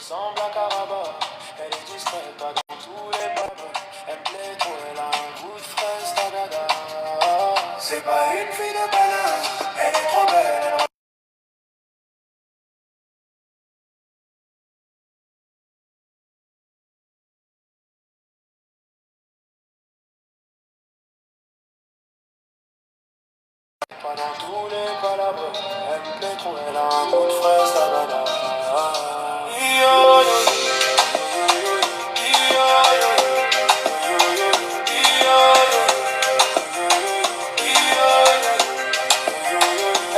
ressemble à Caraba. Elle est discrète, pas dans tous les pubs. Elle me plaît trop, elle a un goût de fraise, ta dada. C'est pas une fille de banane, elle est trop belle. Pas dans tous les palabres. Elle me plaît trop, elle a un goût de fraise, ta dada.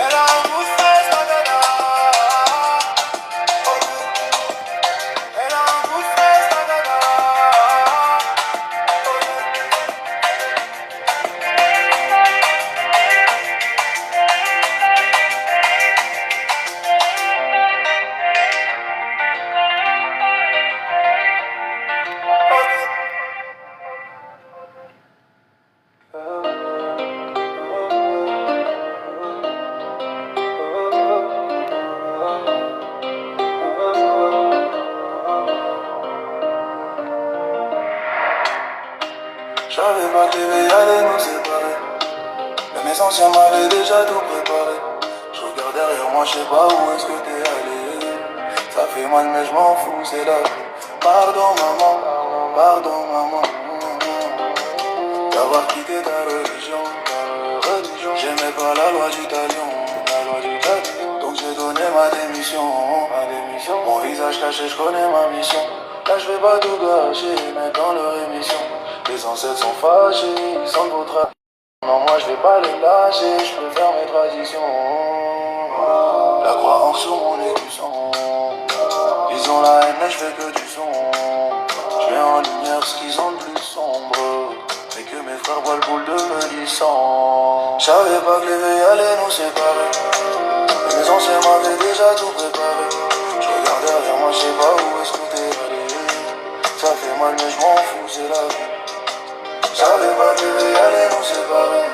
Elle a un goût de fraise, ta dada. Elle a un goût de fraise, ta dada. J'avais pas que les allait nous séparer, mais mes anciens m'avaient déjà tout préparé. Je regarde derrière moi, je sais pas où est-ce que t'es allé. Ça fait mal mais je m'en fous, c'est la vie. Pardon maman, d'avoir quitté ta religion. J'aimais pas la loi du talion, donc j'ai donné ma démission. Mon visage caché, je connais ma mission. Là je vais pas tout gâcher, mais dans leur émission. Les ancêtres sont fâchés, ils sentent votre. Non, moi je vais pas les lâcher, je peux faire mes traditions. La croix en sur mon écusson. Ils ont la haine, mais je fais que du son. Je mets en lumière ce qu'ils ont de plus sombre. Mais que mes frères voient le boule de me sang. J'savais pas que les veilles allaient nous séparer. Mais mes anciens m'avaient déjà tout préparé. Je regarde derrière moi, je sais pas où est-ce que t'es allé. Ça fait mal, mais je m'en fous, c'est la vie. J'avais pas que les veilles allaient nous séparer.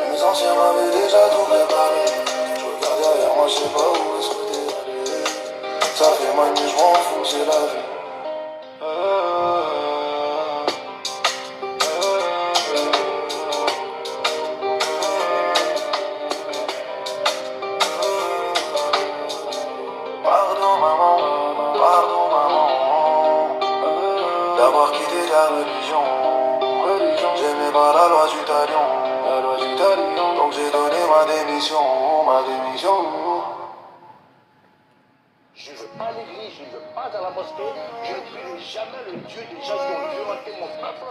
Mais mes anciens m'avaient déjà tout préparé. Je regarde derrière moi, je sais pas où est-ce que t'es allé. Ça fait mal, mais je m'en fous, c'est la vie. Pardon maman, d'avoir quitté ta religion. J'aimais pas la loi du talion, donc j'ai donné ma démission. Je ne veux pas l'église, je ne veux pas à la mosquée, je ne prierai jamais le Dieu des gens qui ont violenté mon peuple,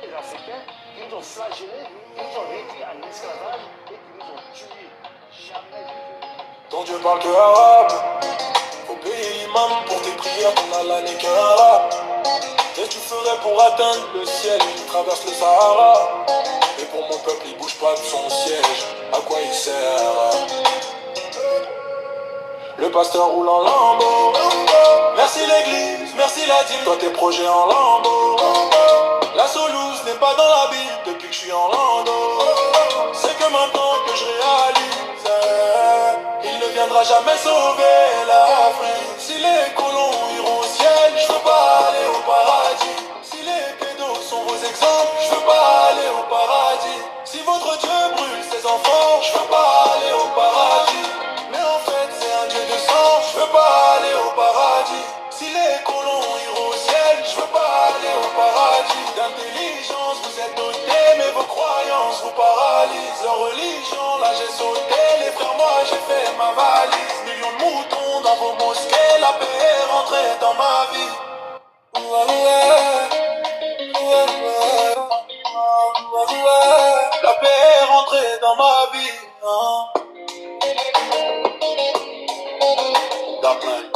les Africains, qui nous ont flagellés, qui nous ont réduits en esclavage et qui nous ont tués. Jamais de Dieu. Ton Dieu parle que arabe. Faut payer l'imam pour tes prières, ton Allah n'est qu'un arabe. Qu'est-ce que tu ferais pour atteindre le ciel? Il traverse le Sahara. Mais pour mon peuple, il bouge pas de son siège. À quoi il sert? Le pasteur roule en lambeau. Merci l'église, merci la dîme. Toi tes projets en lambeau. La Solouse n'est pas dans la Bible depuis que je suis en lando. C'est que maintenant que je réalise, il ne viendra jamais sauver l'Afrique. Si les colons iront au ciel, je veux pas aller au paradis. Si les pédos sont vos exemples, je veux pas aller au paradis. Si votre Dieu brûle ses enfants, je veux pas aller au paradis. Mais en fait c'est un Dieu de sang, je veux pas aller au paradis. Si les colons iront au ciel, je veux pas aller au paradis. D'intelligence vous êtes dotés, mais vos croyances vous paralysent. Leur religion, là j'ai sauté, les frères moi j'ai fait ma valise. Millions de moutons dans vos mosquées, la paix est rentrée dans ma vie. La paix est rentrée dans ma vie. Dark Knight.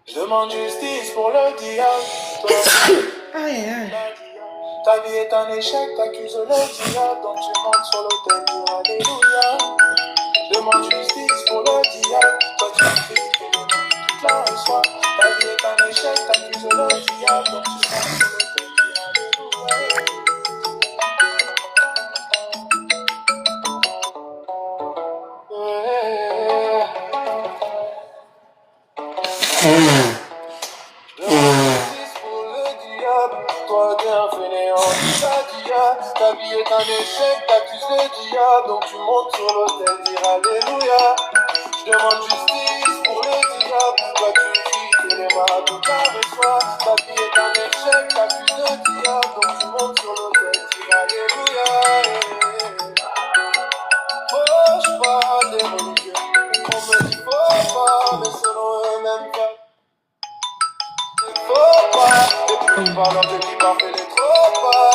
Je demande justice pour le diable. Ta vie est un échec, t'accuses le diable, donc tu montes sur l'autel du Alléluia. demande justice pour le diable. Toi tu fais toute la soir. Ta vie est un échec, t'accuses le diable. Donc tu montes sur l'autel, alléluia. Justice pour le diable, toi t'es un fainéant, ta vie est un échec, t'accuses le diable, donc tu montes sur l'autel, dire alléluia. Je demande justice pour le diable, toi tu cries, t'es les mains toute la soir. Ta vie est un échec, t'accuses le diable, donc tu montes sur l'autel, dire alléluia. Faut je parle des religieux, on me dit faut pas, mais selon eux-mêmes pas. Faut pas, et puis par leur Dieu qui parfait les trop pas.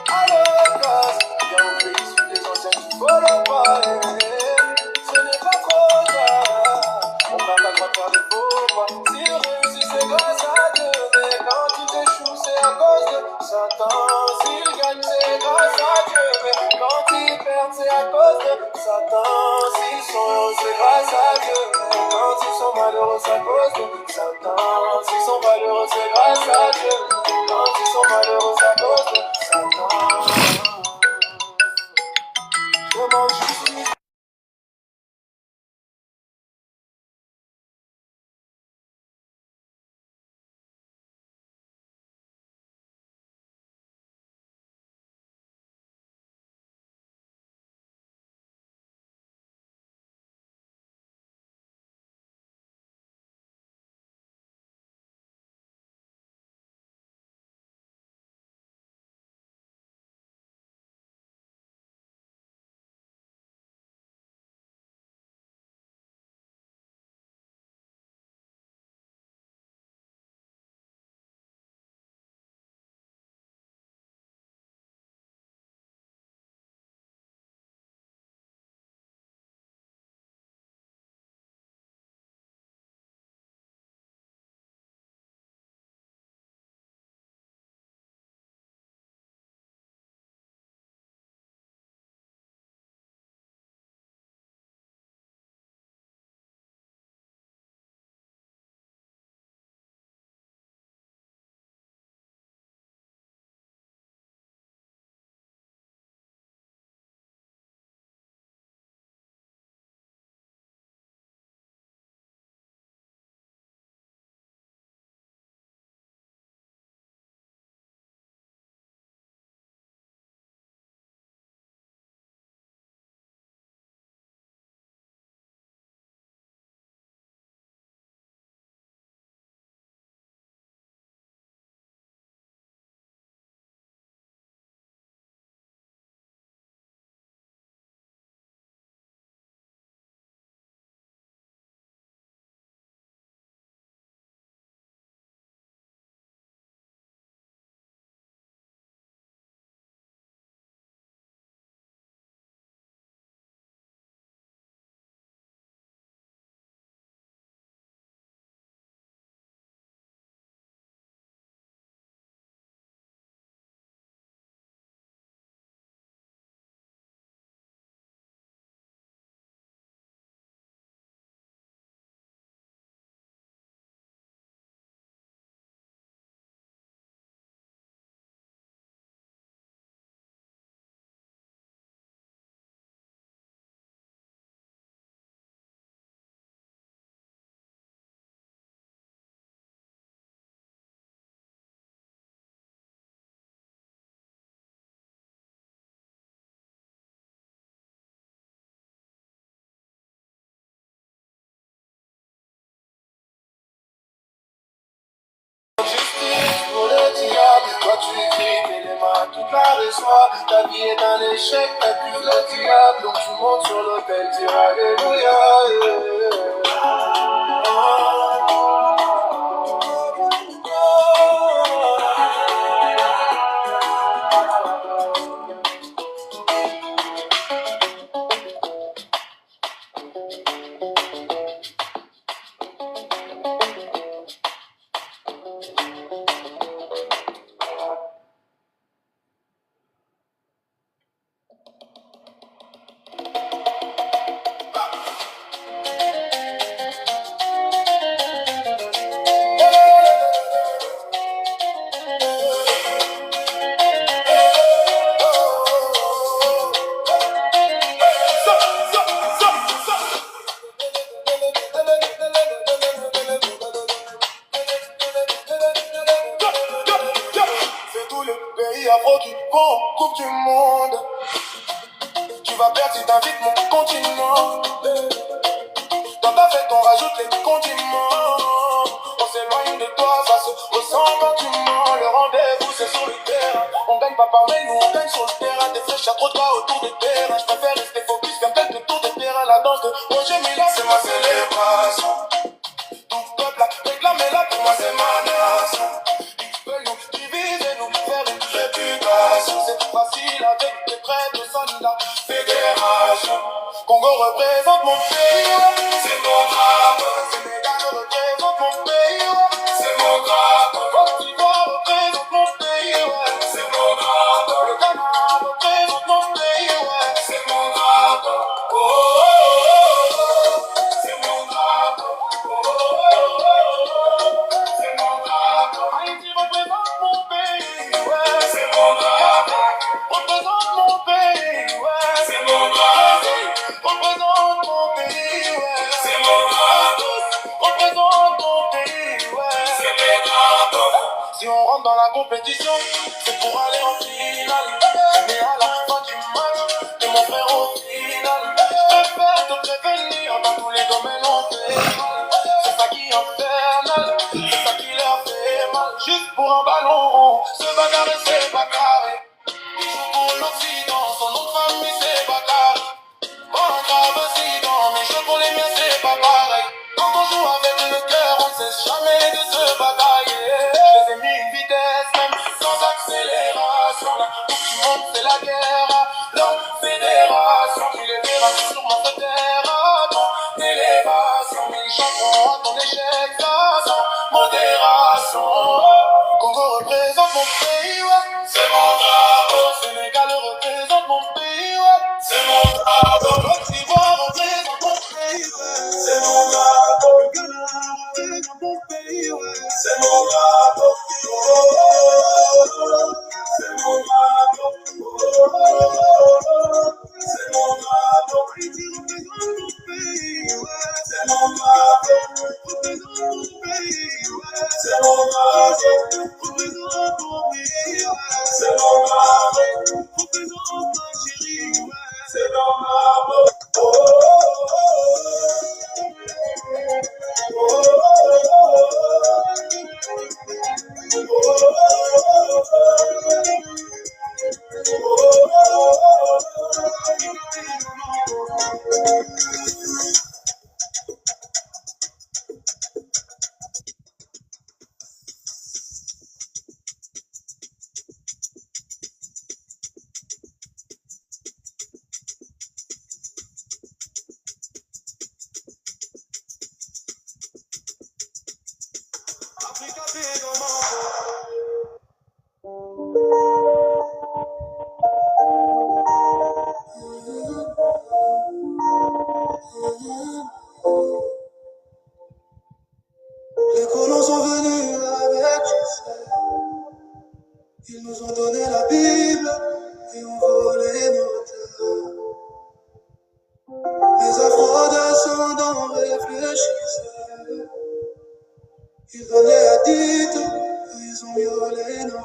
À l'occasion, viens au pays sous des anciens qui volent pas. Ce n'est pas trop tard, on va pas croire faire des faux pas. S'ils réussissent c'est grâce à Dieu, mais quand ils échouent c'est à cause de Satan. S'ils gagnent c'est grâce à Dieu, mais quand ils perdent c'est à cause de Satan. S'ils sont heureux c'est grâce à Dieu, mais quand ils sont malheureux c'est à cause de Satan. S'ils sont malheureux c'est grâce à Dieu, quand ils sont malheureux c'est à cause de Satan. Demande justice. Justice pour le diable, toi tu écris, mets les mains toute la soir. Ta vie est un échec, t'accuses le diable, donc tu montes sur l'autel, dire alléluia. vas perdre si t'invites mon continent. Dans ta fête, on rajoute les condiments. On s'éloigne de toi, ça se ressent quand tu mens. Le rendez-vous, c'est sur le terrain. On gagne pas par mail, nous on gagne sur le terrain. Des flèches, y'a trop de pas autour des terrains. Je préfère rester focus qu'un tel de tour de terrain. La danse de Roger Mila, c'est ma célébration. Tout peuple là, réclamez-la, pour moi c'est ma nation. Ils veulent nous diviser, nous faire une réputation. C'est facile avec des traits de soldats. Fédération, Congo représente mon pays, ouais. C'est mon drapeau. Sénégal représente mon pays, ouais. C'est mon drapeau. Côte d'Ivoire représente mon pays, ouais. C'est mon drapeau. Le Ghana représente mon pays, ouais. C'est mon drapeau. Oh, oh, oh, oh. C'est mon drapeau. Oh, oh, oh, oh. C'est mon drapeau. Haïti représente mon pays, ouais. C'est mon drapeau. Représente mon pays, ouais. C'est mon drapeau. Représente mon pays, ouais. C'est mon drapeau. Représente mon pays, ouais. C'est mes drapeaux. Si on rentre dans la compétition, c'est pour aller en finale. Mais à la fin du match, t'es mon frère au final. Je préfère te prévenir, dans tous les domaines on fait mal. C'est ça qui est infernal, c'est ça qui leur fait mal. Juste pour un ballon rond, se bagarrer c'est pas carré. Il joue pour l'Occident, son nom de famille c'est Bakary. Pas un grave accident, mais je pour les miens c'est pas pareil. Quand on joue avec le cœur, on ne cesse jamais de se batailler. Je les ai mis une vitesse, même sans accélération. La coupe du monde c'est la guerre, la fédération. Tu les verras sur ma terre, ton élévation. Mais ils chanteront à ton échec, ça sans modération. Congo représente mon pays, ouais. C'est mon drapeau. Sénégal représente mon pays, ouais. C'est mon drapeau. Côte d'Ivoire représente mon pays, ouais. C'est mon drapeau. Le Ghana représente mon pays, ouais. C'est mon drapeau. Oh, oh, oh, oh. C'est mon drapeau. Oh, oh, oh, oh. C'est mon drapeau. Haïti représente mon pays, ouais. C'est mon drapeau. Représente mon pays, ouais. C'est mon drapeau. Représente mon pays, ouais. C'est mon drapeau. Représente ma chérie, ouais. C'est mon drapeau. Oh, oh, oh, les colons sont venus avec Jésus. Ils nous ont donné la Bible et ont volé nos terres. Les afro-descendants réfléchissaient. Ils donnaient à titre, ils ont violé nos mères.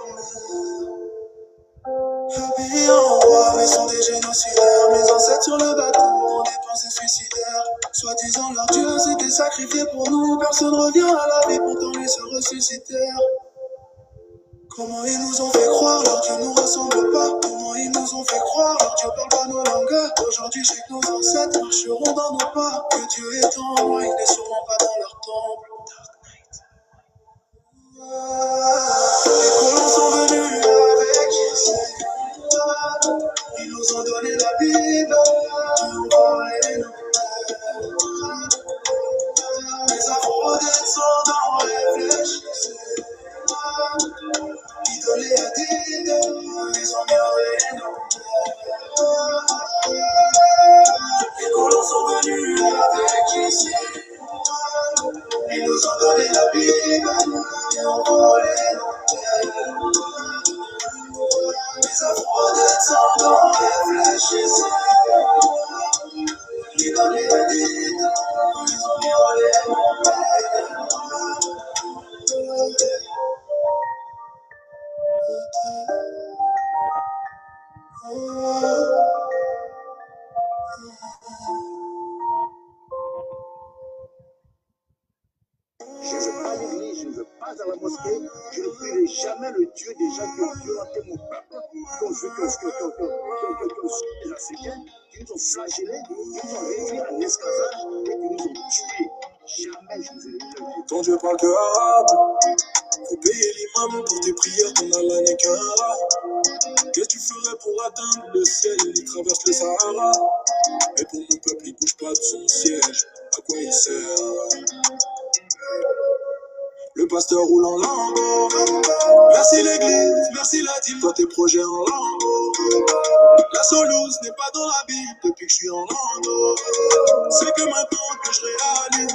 Habillés en roi, mais sont des génocidaires. Mes ancêtres sur le bateau ont des pensées suicidaires. Soi-disant leur Dieu s'était sacrifié pour nous. Personne revient à la vie, pourtant ils se ressuscitèrent. Comment ils nous ont fait croire, leur Dieu nous ressemble pas. Comment ils nous ont fait croire, leur Dieu parle pas nos langues. Aujourd'hui je sais que nos ancêtres marcheront dans nos pas. Que Dieu est en moi, il n'est sûrement pas dans leur temple. Les colons sont venus avec Jésus. Ils nous ont donné la Bible, ils ont volé nos terres. Les afro-descendants réfléchissaient. Ils donnaient à dire, ils ont violé nos terres. Les colons sont venus avec Jésus. Ils nous ont donné la Bible, ils ont volé nos terres. Les afro-descendants réfléchissaient. pas à la mosquée, je ne prierai jamais le Dieu des gens qui ont violenté mon peuple, qui ont les Africains, qui nous ont flagellés, qui nous ont réduits en esclavage et qui nous ont tués. Jamais je vous ai dit. Ton Dieu parle que arabe. Faut payer l'imam pour tes prières, ton Allah n'est qu'un arabe. Qu'est-ce que tu ferais pour atteindre le ciel? Il traverse le Sahara. Mais pour mon peuple, il bouge pas de son siège. À quoi il sert? Le pasteur roule en lambeau. Merci l'église, merci la dîme. Toi tes projets en lambeau. La solouse n'est pas dans la Bible depuis que je suis en lambeau. C'est que maintenant que je réalise,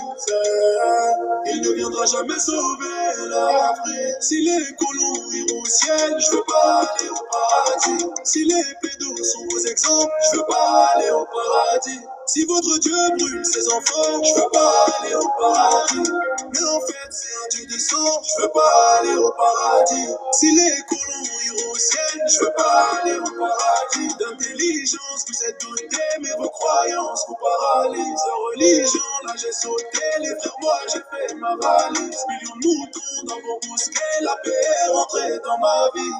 il ne viendra jamais sauver l'Afrique. Si les colons iront au ciel, je veux pas aller au paradis. Si les pédos sont vos exemples, je veux pas aller au paradis. Si votre Dieu brûle ses enfants, je veux pas aller au paradis. Mais en fait, c'est un Dieu de sang, je veux pas aller au paradis. Si les colons iront au ciel, je veux pas aller au paradis. D'intelligence, vous êtes dotés, mais vos croyances vous paralysent. La religion, là j'ai sauté, les frères, moi j'ai fait ma valise. Millions de moutons dans vos mosquées, la paix est rentrée dans ma vie.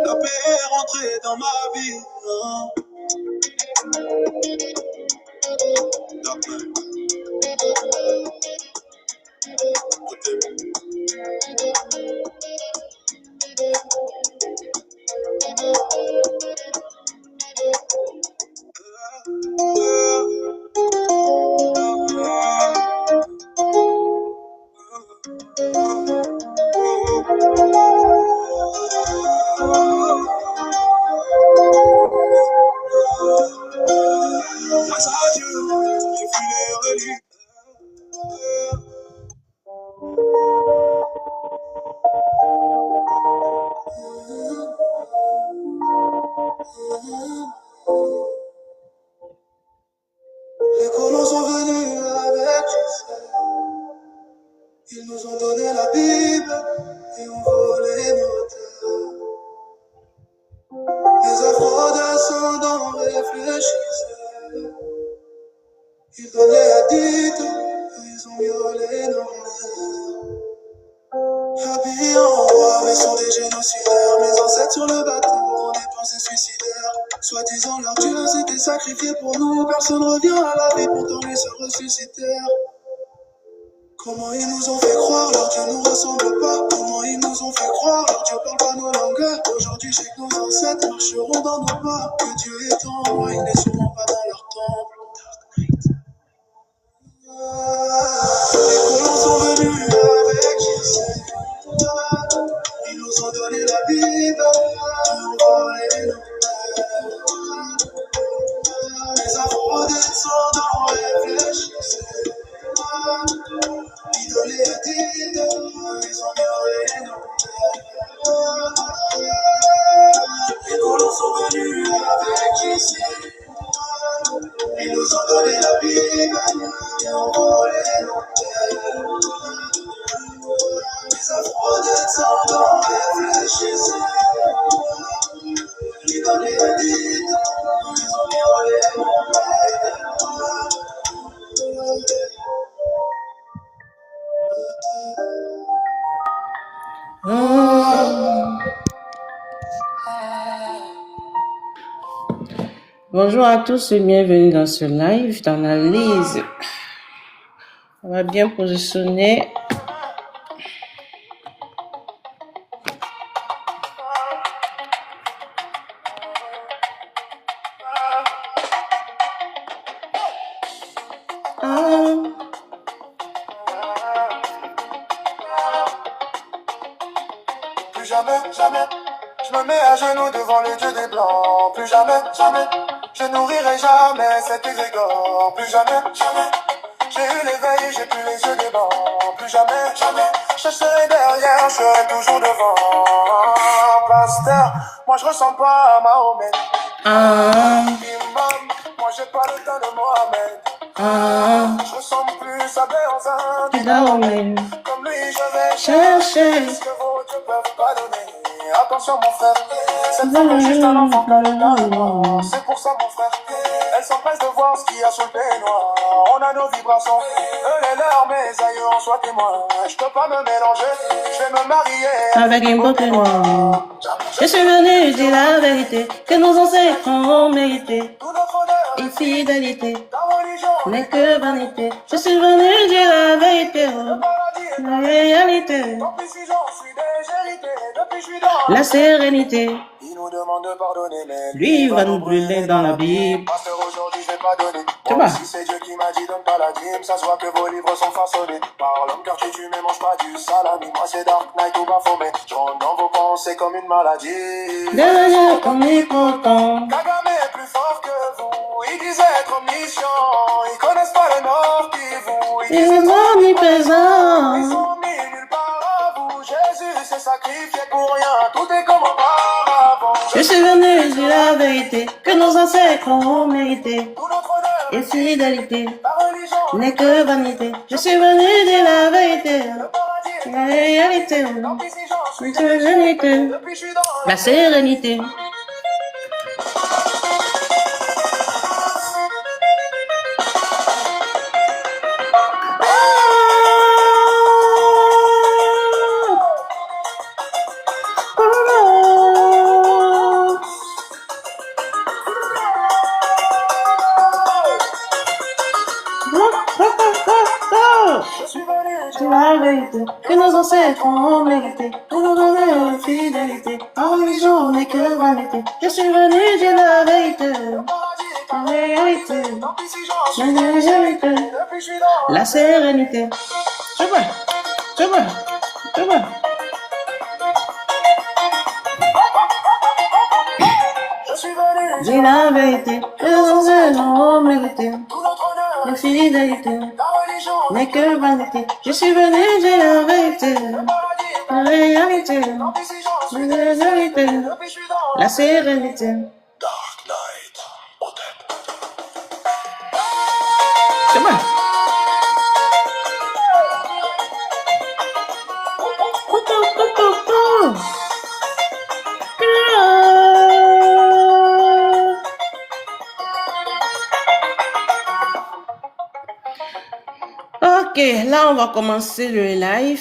La paix est rentrée dans ma vie. Grâce à Dieu, j'ai fui les reliques. Les colons sont venus avec Jésus. Ils nous ont donné la Bible et ont volé nos terres. Les afro-descendants réfléchissaient. Ils donnaient la dite, ils ont violé nos mères. Habillés en roi, mais sont des génocidaires. Mes ancêtres sur le bateau ont des pensées suicidaires. Soi-disant leur Dieu s'était sacrifié pour nous. Personne revient à la vie, pourtant ils se ressuscitèrent. Comment ils nous ont fait croire, leur Dieu nous ressemble pas. Comment ils nous ont fait croire, leur Dieu parle pas nos langues. Aujourd'hui, je sais que nos ancêtres marcheront dans nos pas. Que Dieu est en moi, il n'est sûrement pas dans leur temple. Les colons sont venus avec Jésus. Ils nous ont donné la Bible, ont volé nos mères. Les afro-descendants réfléchissaient. Idoles à Dieu, ils ont violé nos mères. Les colons sont venus avec Jésus. Ils nous ont donné la Bible et ont volé nos terres. Les afro-descendants réfléchissaient. Idoles à Dieu, ils ont violé nos mères. Bonjour à tous et bienvenue dans ce live d'analyse. On va bien positionner. Plus jamais, jamais, je me mets à genoux devant le Dieu des Blancs. Plus jamais, jamais, je nourrirai jamais cet égrégore. Plus jamais, jamais, j'ai eu l'éveil, j'ai plus les yeux des bancs. Plus jamais, jamais, je serai derrière, je serai toujours devant. Pasteur, moi je ressemble pas à Mahomet. Imam, moi j'ai pas le temps de Mohamed. Je ressemble plus à Béanzin. Comme lui, je vais chercher ce que vos dieux peuvent pas donner. Attention mon frère, cette femme est juste un enfant calme. C'est pour ça mon frère, elle s'empresse de voir ce qu'il y a sur le peignoir. On a nos vibrations, eux les leurs, mes aïeux en soient témoins. Je peux pas me mélanger, je vais me marier avec une beauté noire. Je suis venu dire la vérité que nos ancêtres ont mérité. tout notre honneur, Et fidélité ta religion, n'est que vanité. Je suis venu dire la vérité, oh, paradis et la réalité, tant pis si j'en suis déshérité. Depuis je suis dans la sérénité. il nous demande de pardonner, mais Lui va nous brûler dans la Bible. Pasteur, aujourd'hui, je vais pas donner. Tu Moi vois. aussi, c'est Dieu qui m'a dit donne pas la dîme. Ça se voit que vos livres sont façonnés. Par l'homme car tu mais mange pas du salami. Moi, c'est Dark Knight ou Baphomet. Je rentre dans vos pensées comme une maladie. Derrière omnipotent, Kagame est plus fort que vous. Il disait être omniscient. Ils connaissent pas le nord qui vous. il est omniprésent. Ils sont mis nulle part à vous. Jésus s'est sacrifié pour rien. Tout est comme auparavant. Je suis venu dire la vérité que nos ancêtres ont mérité. Tout notre honneur, Et fidélité la religion, n'est que vanité. Je suis venu dire la vérité, le paradis. la réalité, Tant pis si j'en suis la sérénité, depuis je suis dans la sérénité. Je suis venu, C'est la vérité que nos ancêtres ont mérité. Tout nos honneur et fidélité. En religion n'est que vanité. Je suis venu dire la vérité, la réalité, tant pis si j'en suis la vérité, depuis je suis dans la sérénité. Tu vois, tu vois, tu vois. Je suis venu, Dis la vérité que nos ancêtres ont mérité. tout notre honneur, La fidélité la religion, n'est que vanité. Je suis venu dire la vérité, paradis, la réalité, tant pis si j'en suis la vérité, depuis je suis dans la sérénité. Dark Knight, Hotep. C'est bon. Ok, là on va commencer le live.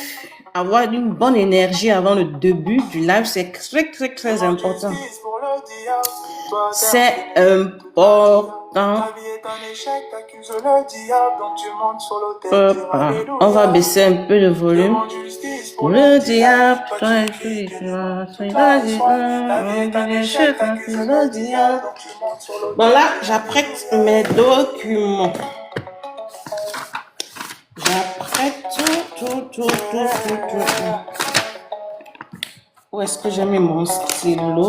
Avoir une bonne énergie avant le début du live, c'est très important. Justice pour le diable, toi, t'es C'est un important. Ta vie est un échec, t'accuses le diable, donc tu montes sur l'autel. Dis alléluia. On va baisser un peu le volume. Demande justice pour Le diable, toi, toi tu et vis puis, tes tu joies. tu Toute vas la dire, soirée, ta vie est un échec, t'accuses le diable, donc tu montes sur l'autel. Bon là, j'apprête mes documents. J'apprête tout. Où est-ce que j'ai mis mon stylo?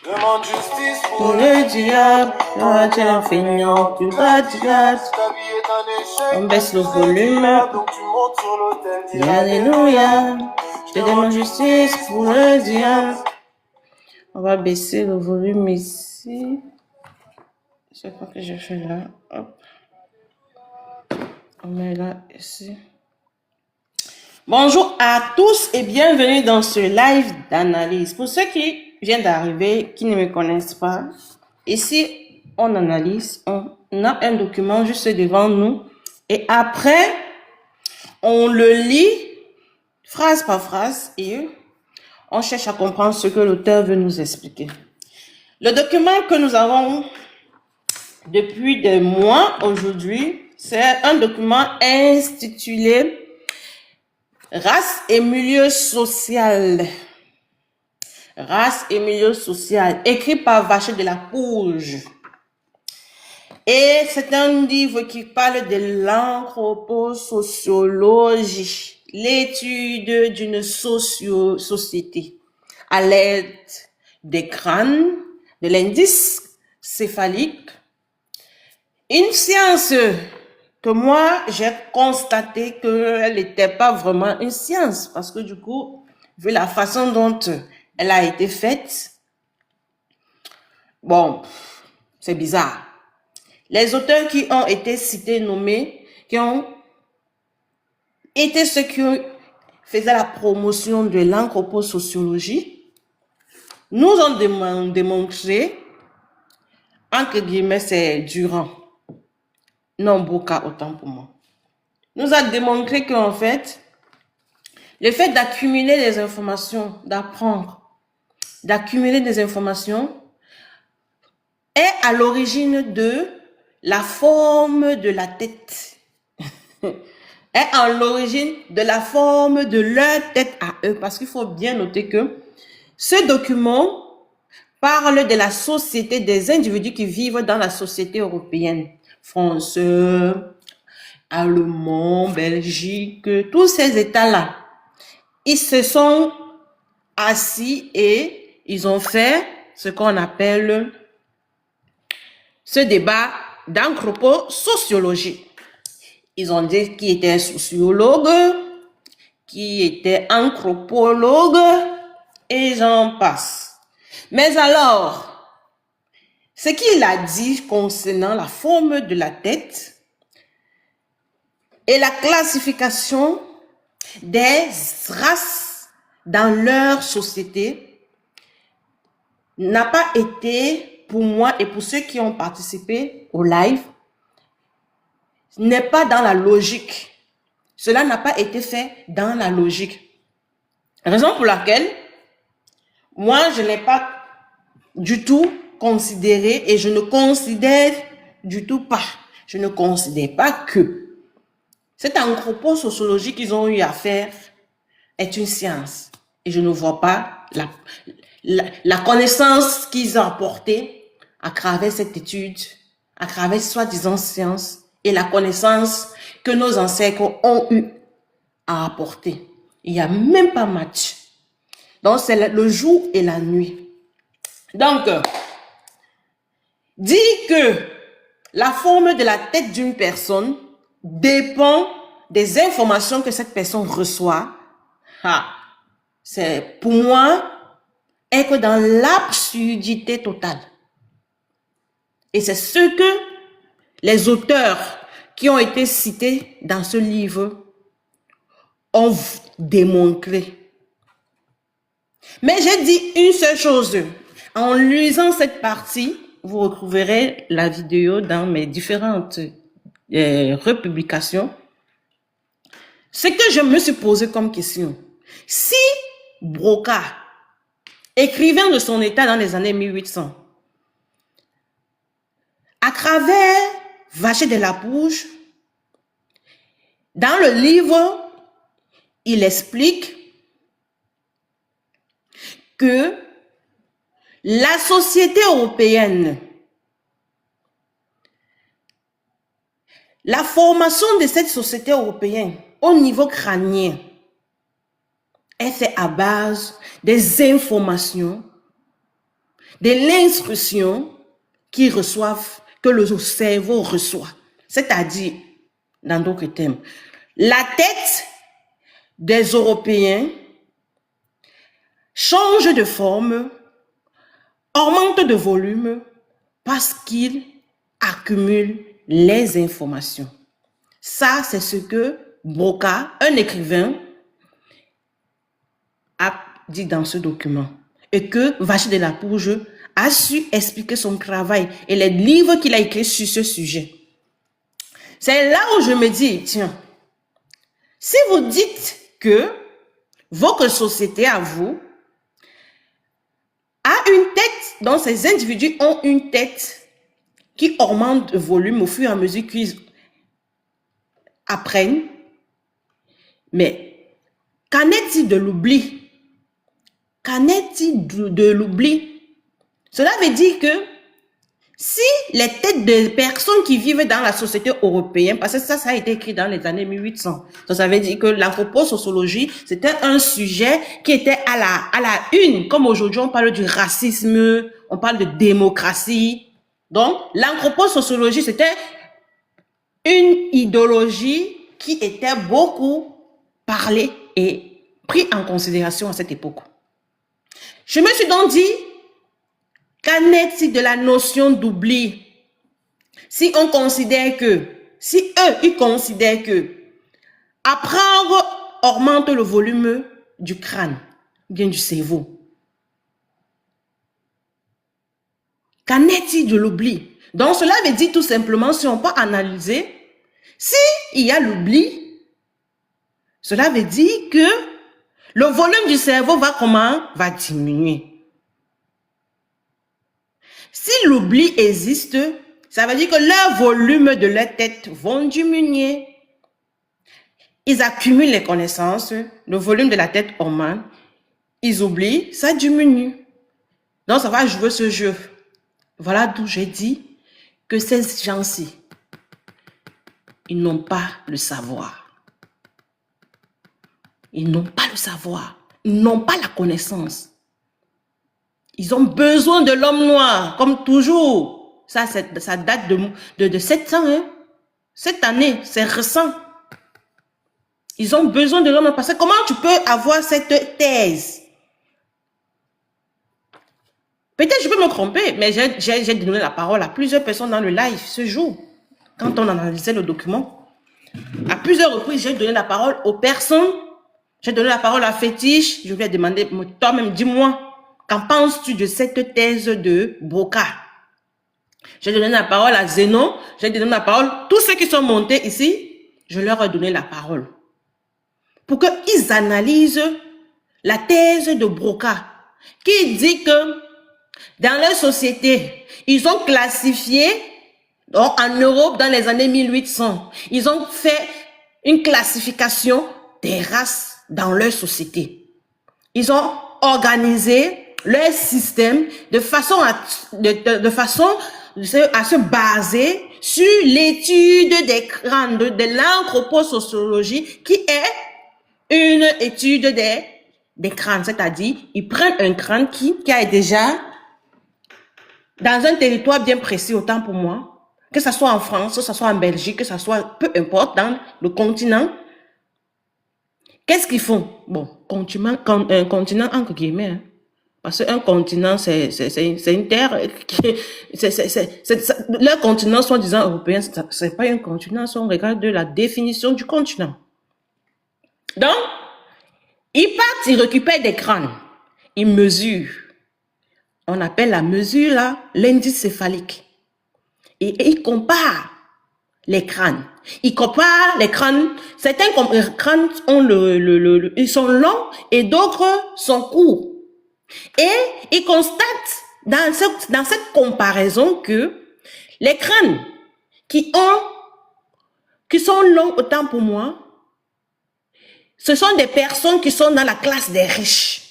Demande justice pour Pour le diable, toi tu es un feignant, tu vas dire. ta vie est un échec. On baisse le t'accuses le volume. diable, donc tu montes sur l'autel. Dis Alléluia. Je te demande justice pour le diable. On va baisser le volume ici. C'est quoi que je fais là? Hop. On met là, ici. Bonjour à tous et bienvenue dans ce live d'analyse. Pour ceux qui viennent d'arriver, qui ne me connaissent pas, ici, on analyse, on a un document juste devant nous et après, on le lit phrase par phrase et on cherche à comprendre ce que l'auteur veut nous expliquer. Le document que nous avons depuis des mois aujourd'hui, c'est un document intitulé Race et milieu social. Race et milieu social, écrit par Vacher de la Courge. Et c'est un livre qui parle de l'anthroposociologie, l'étude d'une société à l'aide des crânes, de l'indice céphalique. Une science que moi, j'ai constaté qu'elle n'était pas vraiment une science parce que du coup, vu la façon dont elle a été faite, bon, c'est bizarre. Les auteurs qui ont été cités, nommés, qui ont été ceux qui faisaient la promotion de l'anthroposociologie, nous ont démontré, entre guillemets, c'est Durand, non Broca autant pour moi, nous a démontré qu'en fait, le fait d'accumuler des informations, d'apprendre, d'accumuler des informations est à l'origine de la forme de la tête. Est à l'origine de la forme de leur tête à eux. Parce qu'il faut bien noter que ce document parle de la société, des individus qui vivent dans la société européenne. Français, Allemands, Belgique, tous ces États-là. Ils se sont assis et ils ont fait ce qu'on appelle ce débat d'anthroposociologie. Ils ont dit qui était sociologue, qui était anthropologue, et j'en passe. Mais alors, ce qu'il a dit concernant la forme de la tête et la classification des races dans leur société n'a pas été, pour moi et pour ceux qui ont participé au live, n'est pas dans la logique. Cela n'a pas été fait dans la logique. Raison pour laquelle, moi, je n'ai pas du tout considéré et je ne considère du tout pas. Je ne considère pas que cette anthroposociologie qu'ils ont eu à faire est une science. Et je ne vois pas la connaissance qu'ils ont apportée à travers cette étude, à travers soi-disant science, et la connaissance que nos ancêtres ont eu à apporter. Il n'y a même pas match. Donc, c'est le jour et la nuit. Donc, dire que la forme de la tête d'une personne dépend des informations que cette personne reçoit, c'est pour moi être dans l'absurdité totale. Et c'est ce que les auteurs qui ont été cités dans ce livre ont démontré. Mais j'ai dit une seule chose. En lisant cette partie, vous retrouverez la vidéo dans mes différentes republications. Ce que je me suis posé comme question, si Broca, écrivain de son état dans les années 1800, à travers Vacher de la Pouge, dans le livre, il explique que la société européenne, la formation de cette société européenne au niveau crânien est faite à base des informations, de l'instruction qu'ils reçoivent, que le cerveau reçoit. C'est-à-dire, dans d'autres termes, la tête des Européens change de forme, augmente de volume parce qu'ils accumulent les informations. Ça, c'est ce que Broca, un écrivain, a dit dans ce document. Et que Vacher de la Pouge a su expliquer son travail et les livres qu'il a écrits sur ce sujet. C'est là où je me dis, tiens, si vous dites que votre société à vous a une tête, dont ces individus ont une tête qui augmente de volume au fur et à mesure qu'ils apprennent, mais qu'en est-il de l'oubli? Qu'en est-il de l'oubli? Cela veut dire que si les têtes de personnes qui vivent dans la société européenne, parce que ça a été écrit dans les années 1800, ça veut dire que l'anthroposociologie, c'était un sujet qui était à la une, comme aujourd'hui on parle du racisme, on parle de démocratie. Donc, l'anthroposociologie, c'était une idéologie qui était beaucoup parlée et prise en considération à cette époque. Je me suis donc dit, qu'en est-il de la notion d'oubli? Si on considère que, si eux, ils considèrent que apprendre augmente le volume du crâne, bien du cerveau. Qu'en est-il de l'oubli? Donc, cela veut dire tout simplement, si on peut analyser, si il y a l'oubli, cela veut dire que le volume du cerveau va comment? Va diminuer. Si l'oubli existe, ça veut dire que leur volume de leur tête vont diminuer. Ils accumulent les connaissances, le volume de la tête augmente, ils oublient, ça diminue. Donc, ça va jouer ce jeu. Voilà d'où j'ai dit que ces gens-ci, ils n'ont pas le savoir. Ils n'ont pas le savoir. Ils n'ont pas la connaissance. Ils ont besoin de l'homme noir, comme toujours. Ça date de 7 ans. Hein? Cette année, c'est récent. Ils ont besoin de l'homme noir. Parce que comment tu peux avoir cette thèse? Peut-être je peux me tromper, mais j'ai donné la parole à plusieurs personnes dans le live ce jour, quand on analysait le document. À plusieurs reprises, j'ai donné la parole aux personnes. J'ai donné la parole à Fétiche. Je lui ai demandé, toi-même, dis-moi, qu'en penses-tu de cette thèse de Broca? J'ai donné la parole à Zénon. J'ai donné la parole. Tous ceux qui sont montés ici, je leur ai donné la parole. Pour qu'ils analysent la thèse de Broca, qui dit que dans leur société, ils ont classifié, donc en Europe, dans les années 1800, ils ont fait une classification des races dans leur société. Ils ont organisé leur système de façon à se baser sur l'étude des crânes, de l'anthroposociologie, qui est une étude des crânes. C'est-à-dire, ils prennent un crâne qui est déjà dans un territoire bien précis, autant pour moi, que ce soit en France, que ce soit en Belgique, que ce soit, peu importe, dans le continent. Qu'est-ce qu'ils font? Bon, un continent entre guillemets, hein, parce qu'un continent, c'est une terre qui, leur continent, soi-disant européen, c'est pas un continent, si on regarde de la définition du continent. Donc, ils partent, ils récupèrent des crânes, ils mesurent. On appelle la mesure là l'indice céphalique. Et ils comparent les crânes. Ils comparent les crânes. Certains crânes ont ils sont longs et d'autres sont courts. Et ils constatent dans cette comparaison que les crânes qui sont longs autant pour moi, ce sont des personnes qui sont dans la classe des riches.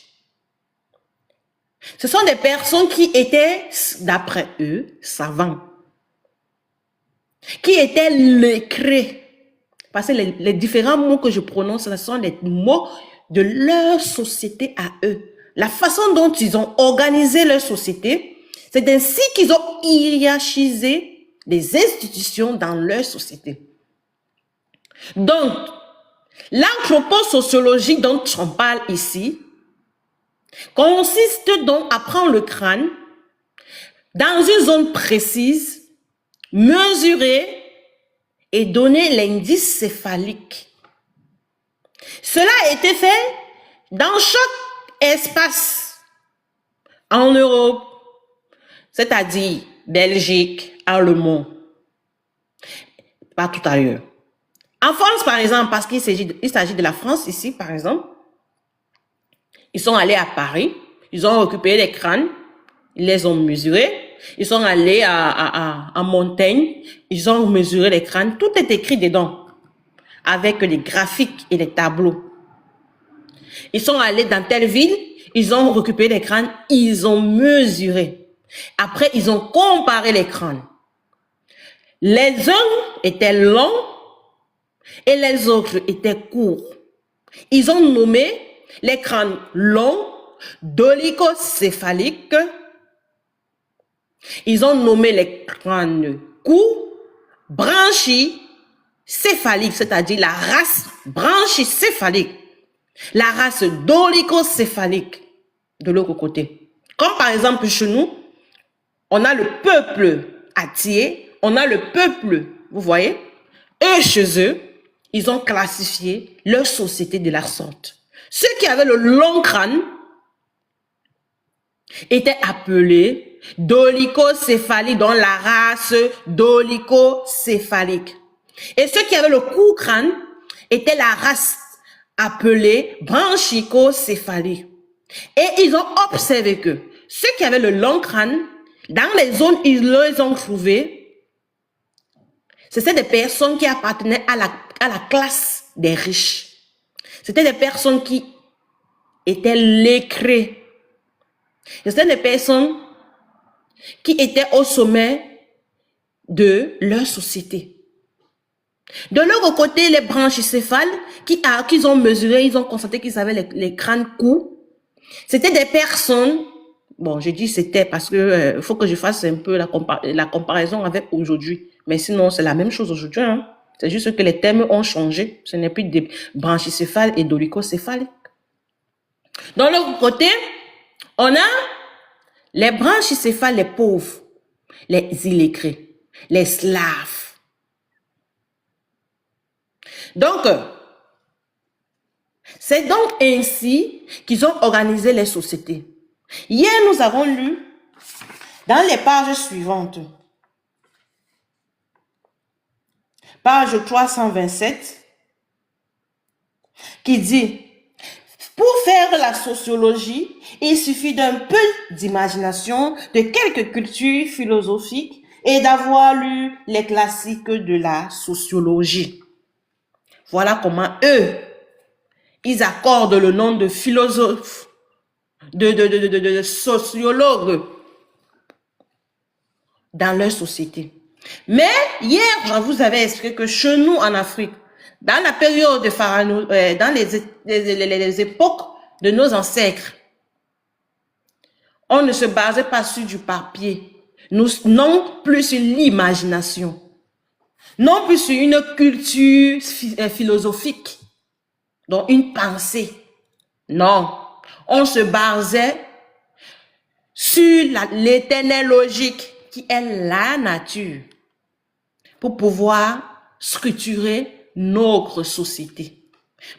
Ce sont des personnes qui étaient, d'après eux, savants. Qui étaient lettrés. Parce que les différents mots que je prononce, ce sont les mots de leur société à eux. La façon dont ils ont organisé leur société, c'est ainsi qu'ils ont hiérarchisé les institutions dans leur société. Donc, l'anthroposociologie dont on parle ici consiste donc à prendre le crâne dans une zone précise, mesurer et donner l'indice céphalique. Cela a été fait dans chaque espace en Europe, c'est-à-dire Belgique, Allemagne, partout ailleurs. En France, par exemple, parce qu'il s'agit de la France ici, par exemple, ils sont allés à Paris, ils ont récupéré les crânes, ils les ont mesurés, ils sont allés à Montaigne, ils ont mesuré les crânes, tout est écrit dedans, avec les graphiques et les tableaux. Ils sont allés dans telle ville, ils ont récupéré les crânes, ils ont mesuré. Après, ils ont comparé les crânes. Les uns étaient longs et les autres étaient courts. Ils ont nommé les crânes longs, dolicocéphaliques. Ils ont nommé les crânes courts, branchicéphaliques, c'est-à-dire la race branchicéphalique, la race dolicocéphalique de l'autre côté. Comme par exemple chez nous, on a le peuple Atié, on a le peuple, vous voyez, eux chez eux, ils ont classifié leur société de la sorte. Ceux qui avaient le long crâne, était appelée dolicocéphalie, dans la race dolicocéphalique. Et ceux qui avaient le court crâne était la race appelée branchicocéphalie. Et ils ont observé que ceux qui avaient le long crâne, dans les zones où ils les ont trouvés, c'était des personnes qui appartenaient à la classe des riches. C'était des personnes qui étaient lettrées. C'était des personnes qui étaient au sommet de leur société. De l'autre côté, les branchicéphales qu'ils ont mesuré, ils ont constaté qu'ils avaient les crânes courts. C'était des personnes, bon, je dis c'était parce que faut que je fasse un peu la comparaison avec aujourd'hui. Mais sinon, c'est la même chose aujourd'hui. Hein. C'est juste que les termes ont changé. Ce n'est plus des branchicéphales et dolicocéphales. De l'autre côté, on a les branchicéphales, les pauvres, les illettrés, les slaves. Donc, c'est donc ainsi qu'ils ont organisé les sociétés. Hier, nous avons lu dans les pages suivantes, page 327, qui dit: pour faire la sociologie, il suffit d'un peu d'imagination, de quelques cultures philosophiques et d'avoir lu les classiques de la sociologie. Voilà comment eux, ils accordent le nom de philosophe, de sociologue dans leur société. Mais hier, je vous avais expliqué que chez nous en Afrique, dans la période de Pharaon, dans les époques de nos ancêtres, on ne se basait pas sur du papier, non plus sur l'imagination, non plus sur une culture philosophique, donc une pensée. Non, on se basait sur l'éternelle logique qui est la nature pour pouvoir structurer notre société,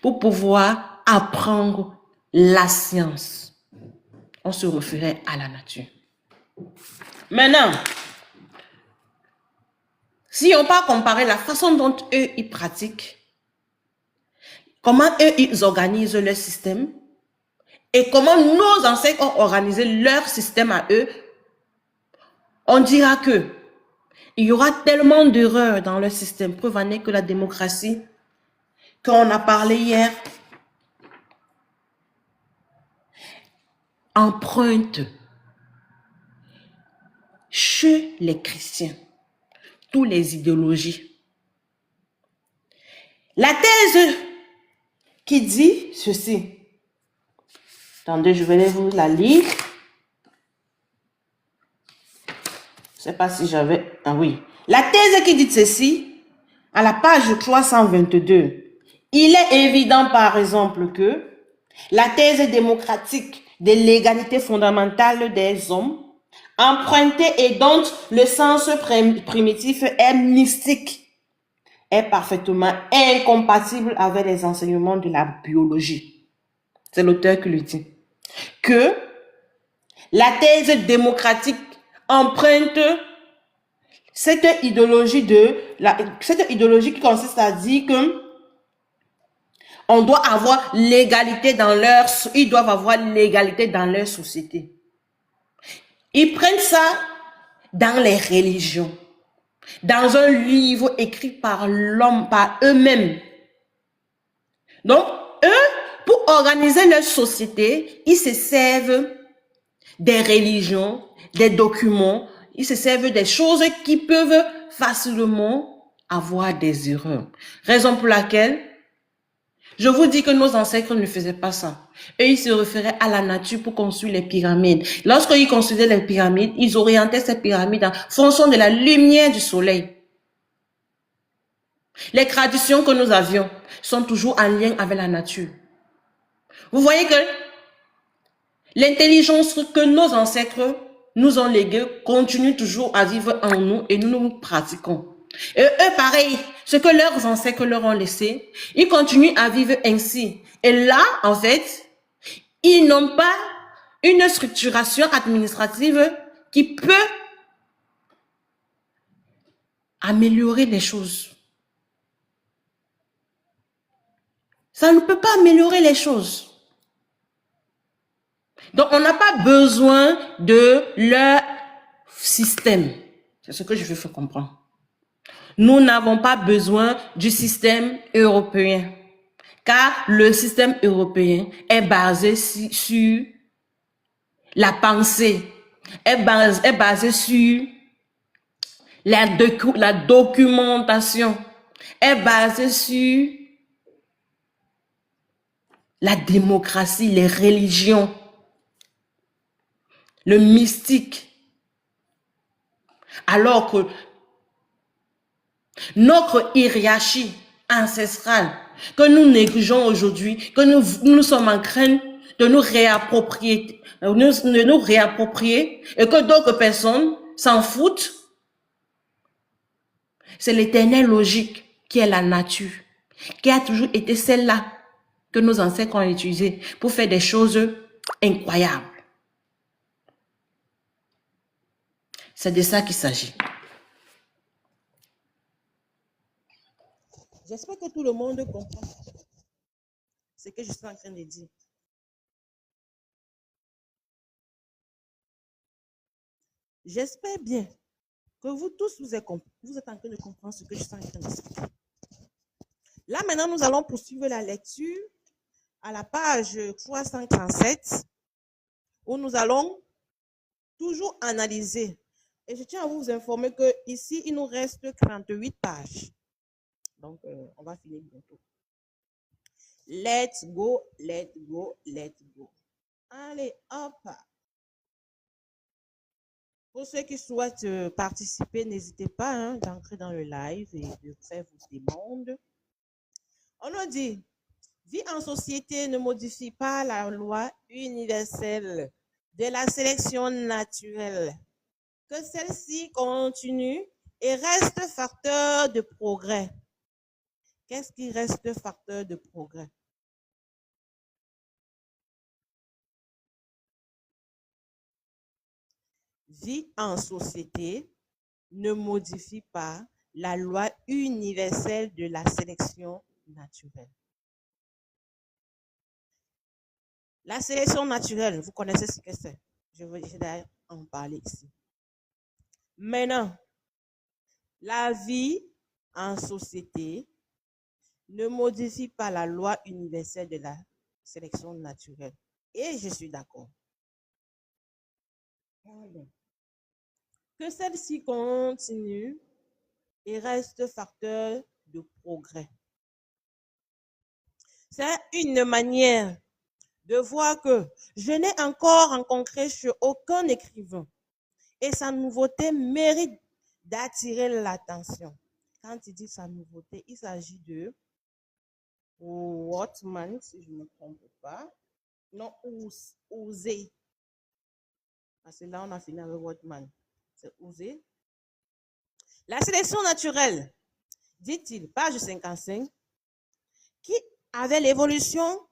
pour pouvoir apprendre la science. On se référait à la nature. Maintenant, si on peut comparer la façon dont eux, ils pratiquent, comment eux, ils organisent leur système, et comment nos ancêtres ont organisé leur système à eux, on dira que il y aura tellement d'erreurs dans leur système. Preuve en est que la démocratie, qu'on a parlé hier, emprunte chez les chrétiens toutes les idéologies. La thèse qui dit ceci, attendez, je vais vous la lire. Je ne sais pas si j'avais... Ah oui. La thèse qui dit ceci, à la page 322, il est évident par exemple que la thèse démocratique de l'égalité fondamentale des hommes, empruntée et dont le sens primitif est mystique, est parfaitement incompatible avec les enseignements de la biologie. C'est l'auteur qui le dit. Que la thèse démocratique emprunte cette idéologie qui consiste à dire que on doit avoir l'égalité ils doivent avoir l'égalité dans leur société. Ils prennent ça dans les religions, dans un livre écrit par l'homme, par eux-mêmes. Donc, eux, pour organiser leur société, ils se servent des religions, des documents, ils se servent des choses qui peuvent facilement avoir des erreurs. Raison pour laquelle je vous dis que nos ancêtres ne faisaient pas ça. Eux, ils se référaient à la nature pour construire les pyramides. Lorsqu'ils construisaient les pyramides, ils orientaient ces pyramides en fonction de la lumière du soleil. Les traditions que nous avions sont toujours en lien avec la nature. Vous voyez que l'intelligence que nos ancêtres nous ont léguée continue toujours à vivre en nous et nous pratiquons. Et eux, pareil, ce que leurs ancêtres leur ont laissé, ils continuent à vivre ainsi. Et là, en fait, ils n'ont pas une structuration administrative qui peut améliorer les choses. Ça ne peut pas améliorer les choses. Donc, on n'a pas besoin de leur système. C'est ce que je veux faire comprendre. Nous n'avons pas besoin du système européen, car le système européen est basé sur la pensée, est basé sur la documentation, est basé sur la démocratie, les religions, le mystique. Alors que notre hiérarchie ancestrale, que nous négligeons aujourd'hui, que nous sommes en train de nous réapproprier, et que d'autres personnes s'en foutent, c'est l'éternelle logique qui est la nature, qui a toujours été celle-là que nos ancêtres ont utilisée pour faire des choses incroyables. C'est de ça qu'il s'agit. J'espère que tout le monde comprend ce que je suis en train de dire. J'espère bien que vous tous, vous êtes en train de comprendre ce que je suis en train de dire. Là, maintenant, nous allons poursuivre la lecture à la page 337, où nous allons toujours analyser. Et je tiens à vous informer que ici, il nous reste 38 pages. Donc, on va finir bientôt. Let's go, let's go, let's go. Allez, hop. Pour ceux qui souhaitent participer, n'hésitez pas d'entrer dans le live et de faire vos demandes. On nous dit, vie en société ne modifie pas la loi universelle de la sélection naturelle, que celle-ci continue et reste facteur de progrès. Qu'est-ce qui reste facteur de progrès? Vie en société ne modifie pas la loi universelle de la sélection naturelle. La sélection naturelle, vous connaissez ce que c'est. Je vais d'ailleurs en parler ici. Maintenant, la vie en société ne modifie pas la loi universelle de la sélection naturelle. Et je suis d'accord. Que celle-ci continue et reste facteur de progrès. C'est une manière de voir que je n'ai encore rencontré chez aucun écrivain et sa nouveauté mérite d'attirer l'attention. Quand il dit sa nouveauté, il s'agit de Wortmann, si je ne me trompe pas. Non, Oser. Parce que là, on a fini avec Wortmann. C'est Oser. La sélection naturelle, dit-il, page 55, qui, avec l'évolution,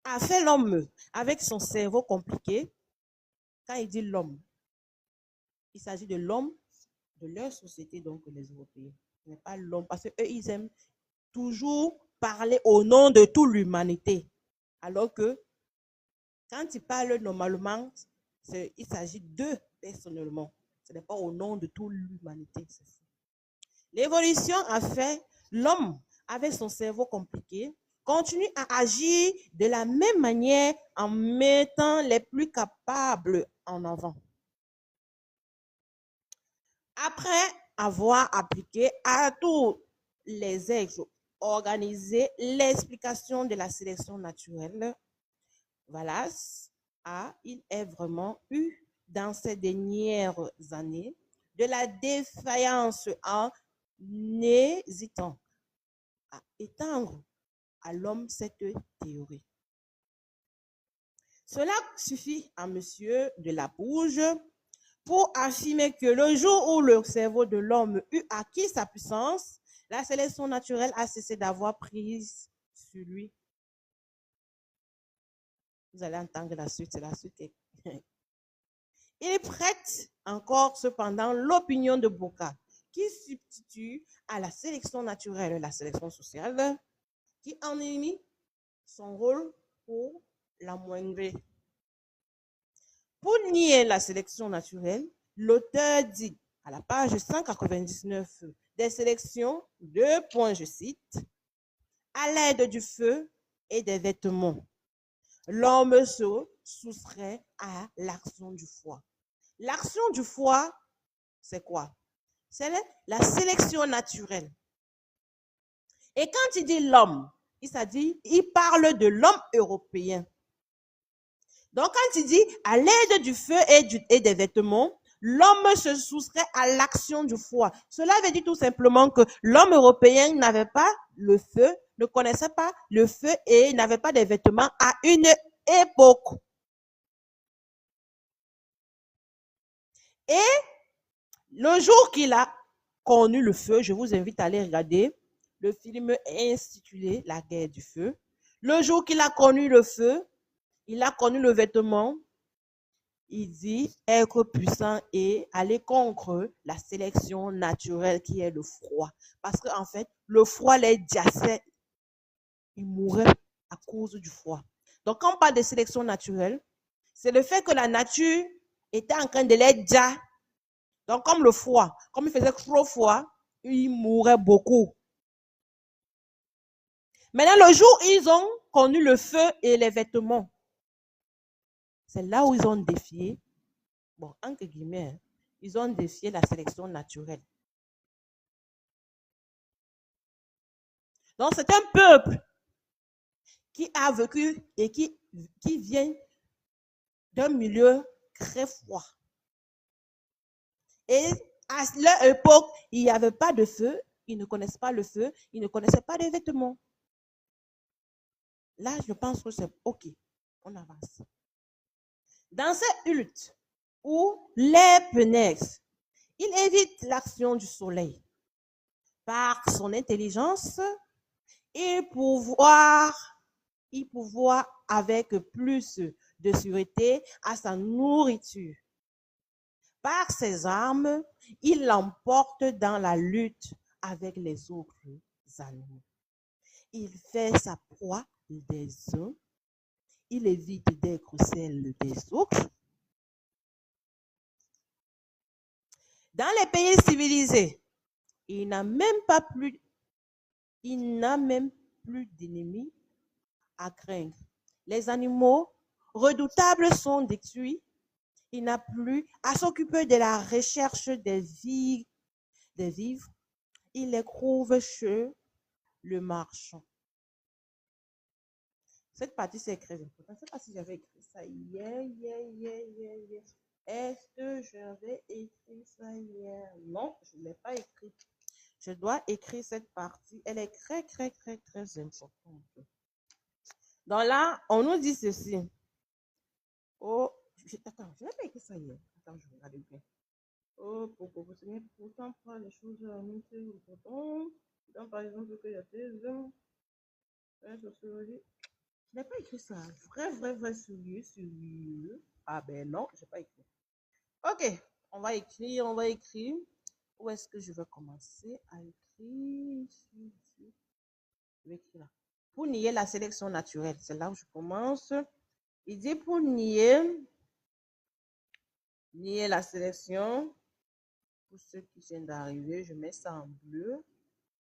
a fait l'homme avec son cerveau compliqué. Quand il dit l'homme, il s'agit de l'homme de leur société, donc les Européens. Ce n'est pas l'homme, parce qu'eux, ils aiment toujours parler au nom de toute l'humanité. Alors que, quand ils parlent normalement, il s'agit d'eux personnellement. Ce n'est pas au nom de toute l'humanité. L'évolution a fait l'homme, avec son cerveau compliqué, continue à agir de la même manière en mettant les plus capables en avant. Après avoir appliqué à tous les êtres organisés l'explication de la sélection naturelle, Wallace il est vraiment eu dans ces dernières années de la défaillance en hésitant à étendre à l'homme cette théorie. Cela suffit à monsieur de la Bouge pour affirmer que le jour où le cerveau de l'homme eut acquis sa puissance, la sélection naturelle a cessé d'avoir prise sur lui. Vous allez entendre la suite, c'est la suite est Il prête encore cependant l'opinion de Boca, qui substitue à la sélection naturelle la sélection sociale, qui ennemie son rôle pour l'amoindrir. Pour nier la sélection naturelle, l'auteur dit à la page 199 des sélections, je cite, à l'aide du feu et des vêtements, l'homme se soustrait à l'action du foie. L'action du foie, c'est quoi? C'est la sélection naturelle. Et quand il dit l'homme, il parle de l'homme européen. Donc, quand il dit à l'aide du feu et des vêtements, l'homme se soustrait à l'action du foie. Cela veut dire tout simplement que l'homme européen n'avait pas le feu, ne connaissait pas le feu et n'avait pas de vêtements à une époque. Et le jour qu'il a connu le feu, je vous invite à aller regarder le film intitulé La guerre du feu. Le jour qu'il a connu le feu, il a connu le vêtement. Il dit être puissant et aller contre la sélection naturelle qui est le froid. Parce qu'en fait, le froid les diaçait. Ils mouraient à cause du froid. Donc, quand on parle de sélection naturelle, c'est le fait que la nature était en train de les diacer. Donc, comme le froid, comme il faisait trop froid, ils mouraient beaucoup. Maintenant, le jour où ils ont connu le feu et les vêtements, c'est là où ils ont défié, bon, entre guillemets, ils ont défié la sélection naturelle. Donc, c'est un peuple qui a vécu et qui vient d'un milieu très froid. Et à leur époque, il n'y avait pas de feu, ils ne connaissaient pas le feu, ils ne connaissaient pas de vêtements. Là, je pense que c'est OK. On avance. Dans cette lutte où les Penex, il évite l'action du soleil. Par son intelligence, il pouvoir avec plus de sûreté à sa nourriture. Par ses armes, il l'emporte dans la lutte avec les autres animaux. Il fait sa proie des uns, il évite d'être celle des autres. Dans les pays civilisés, il n'a même plus d'ennemis à craindre. Les animaux redoutables sont détruits. Il n'a plus à s'occuper de la recherche des vivres. Il les trouve chez le marchand. Cette partie, c'est très important. Je ne sais pas si j'avais écrit ça hier. Est-ce que j'avais écrit ça hier? Non, je ne l'ai pas écrit. Je dois écrire cette partie. Elle est très, très, très, très importante. Donc là, on nous dit ceci. Oh, attends, je n'ai pas écrit ça hier. Attends, je regarde bien. Oh, pourtant, pas les choses à monter au bouton. Donc, par exemple, que y a des hommes. Je n'ai pas écrit ça. Vrai, sérieux. Ah ben non, je n'ai pas écrit. Ok, on va écrire. Où est-ce que je vais commencer à écrire? Je vais écrire là. Pour nier la sélection naturelle, c'est là où je commence. Il dit pour nier la sélection, pour ceux qui viennent d'arriver, je mets ça en bleu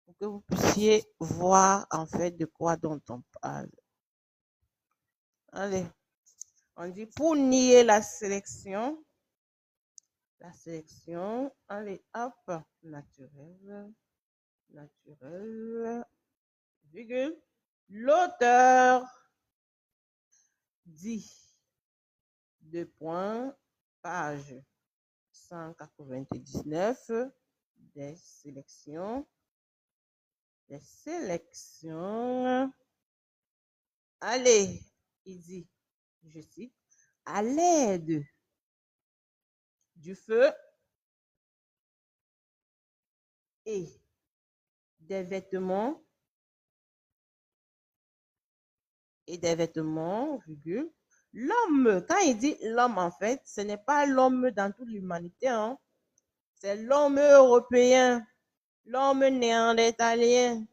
pour que vous puissiez voir en fait de quoi dont on parle. Allez, on dit pour nier la sélection, allez, hop, naturel, virgule, l'auteur dit, page 199, des sélections, allez, il dit, je cite, à l'aide du feu et des vêtements, virgule, L'homme, quand il dit l'homme, en fait, ce n'est pas l'homme dans toute l'humanité, hein. C'est l'homme européen, l'homme néandertalien.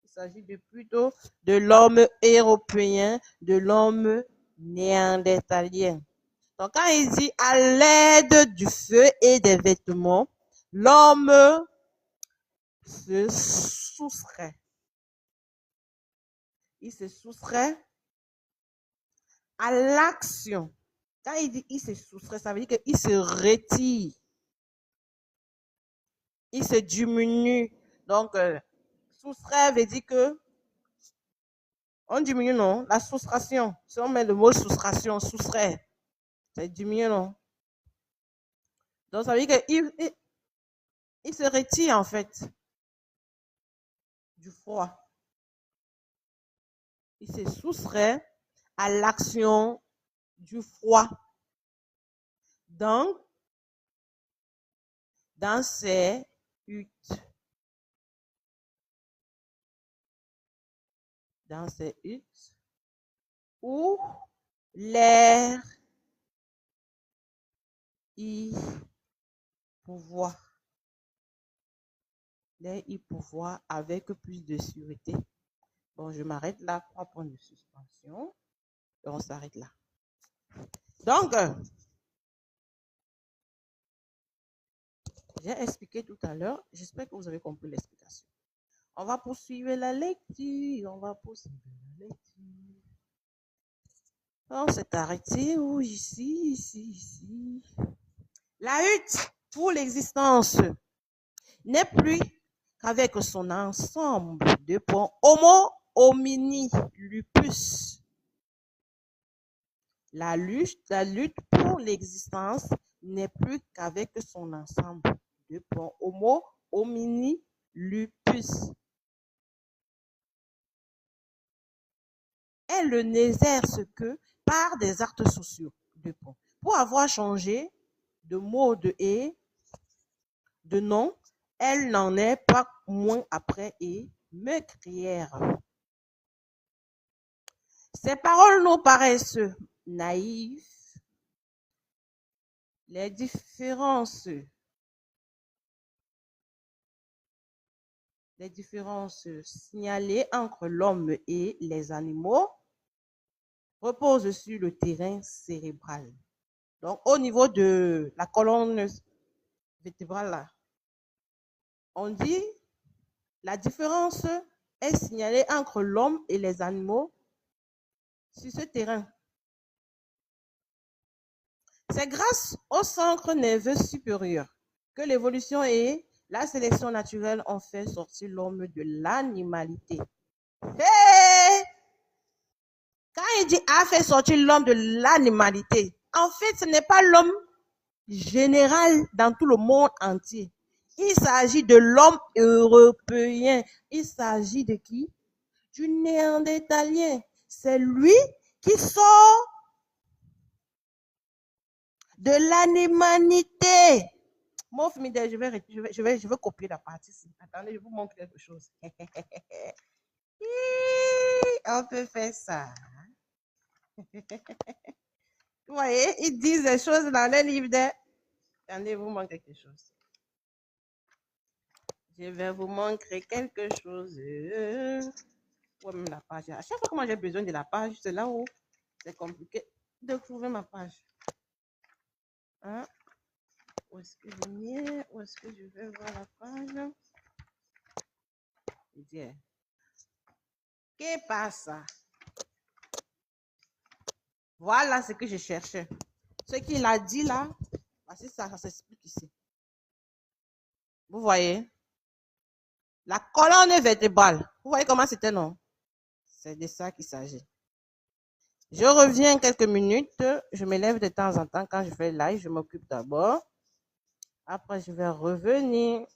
Il s'agit plutôt de l'homme européen, de l'homme néandertalien. Donc, quand il dit à l'aide du feu et des vêtements, l'homme se soustrait. Il se soustrait à l'action. Quand il dit il se soustrait, ça veut dire qu'il se retire. Il se diminue. Donc, soustrait veut dire que on diminue, non? La soustraction. Si on met le mot soustraction, soustrait, c'est diminuer, non? Donc, ça veut dire qu'il se retire, en fait, du froid. Il se soustrait à l'action du froid. Donc, dans ces huttes. Dans ces huttes où l'air y pouvoir. L'air y pouvoir avec plus de sûreté. Bon, je m'arrête là, 3 points de suspension. Et on s'arrête là. Donc, j'ai expliqué tout à l'heure. J'espère que vous avez compris l'explication. On va poursuivre la lecture. On s'est arrêté où? Ici. La hutte pour l'existence n'est plus qu'avec son ensemble de points Homo homini lupus. La lutte pour l'existence n'est plus qu'avec son ensemble de points Homo homini lupus. Elle n'exerce que par des actes sociaux de points. Pour avoir changé de mode et de nom, elle n'en est pas moins après et me crièrent. Ces paroles nous paraissent naïves. Les différences signalées entre l'homme et les animaux reposent sur le terrain cérébral. Donc, au niveau de la colonne vertébrale, là, on dit la différence est signalée entre l'homme et les animaux sur ce terrain. C'est grâce au centre nerveux supérieur que l'évolution et la sélection naturelle ont fait sortir l'homme de l'animalité. Hey! Quand il dit a fait sortir l'homme de l'animalité, en fait, ce n'est pas l'homme général dans tout le monde entier. Il s'agit de l'homme européen. Il s'agit de qui? Du néandertalien. C'est lui qui sort de l'animalité. Mon fidèle, je vais copier la partie ici. Attendez, je vous montre quelque chose. On peut faire ça. Vous voyez, ils disent des choses dans les livres de... Attendez, je vous montre quelque chose. Je vais vous montrer quelque chose. Où est même la page? À chaque fois que moi j'ai besoin de la page, c'est là où c'est compliqué de trouver ma page. Hein? Où est-ce que je mets? Où est-ce que je vais voir la page? Qu'est-ce passe? Voilà ce que je cherchais. Ce qu'il a dit là, c'est ça, ça s'explique ici. Vous voyez? La colonne vertébrale. Vous voyez comment c'était, non? C'est de ça qu'il s'agit. Je reviens quelques minutes. Je me lève de temps en temps quand je fais live. Je m'occupe d'abord. Après, je vais revenir.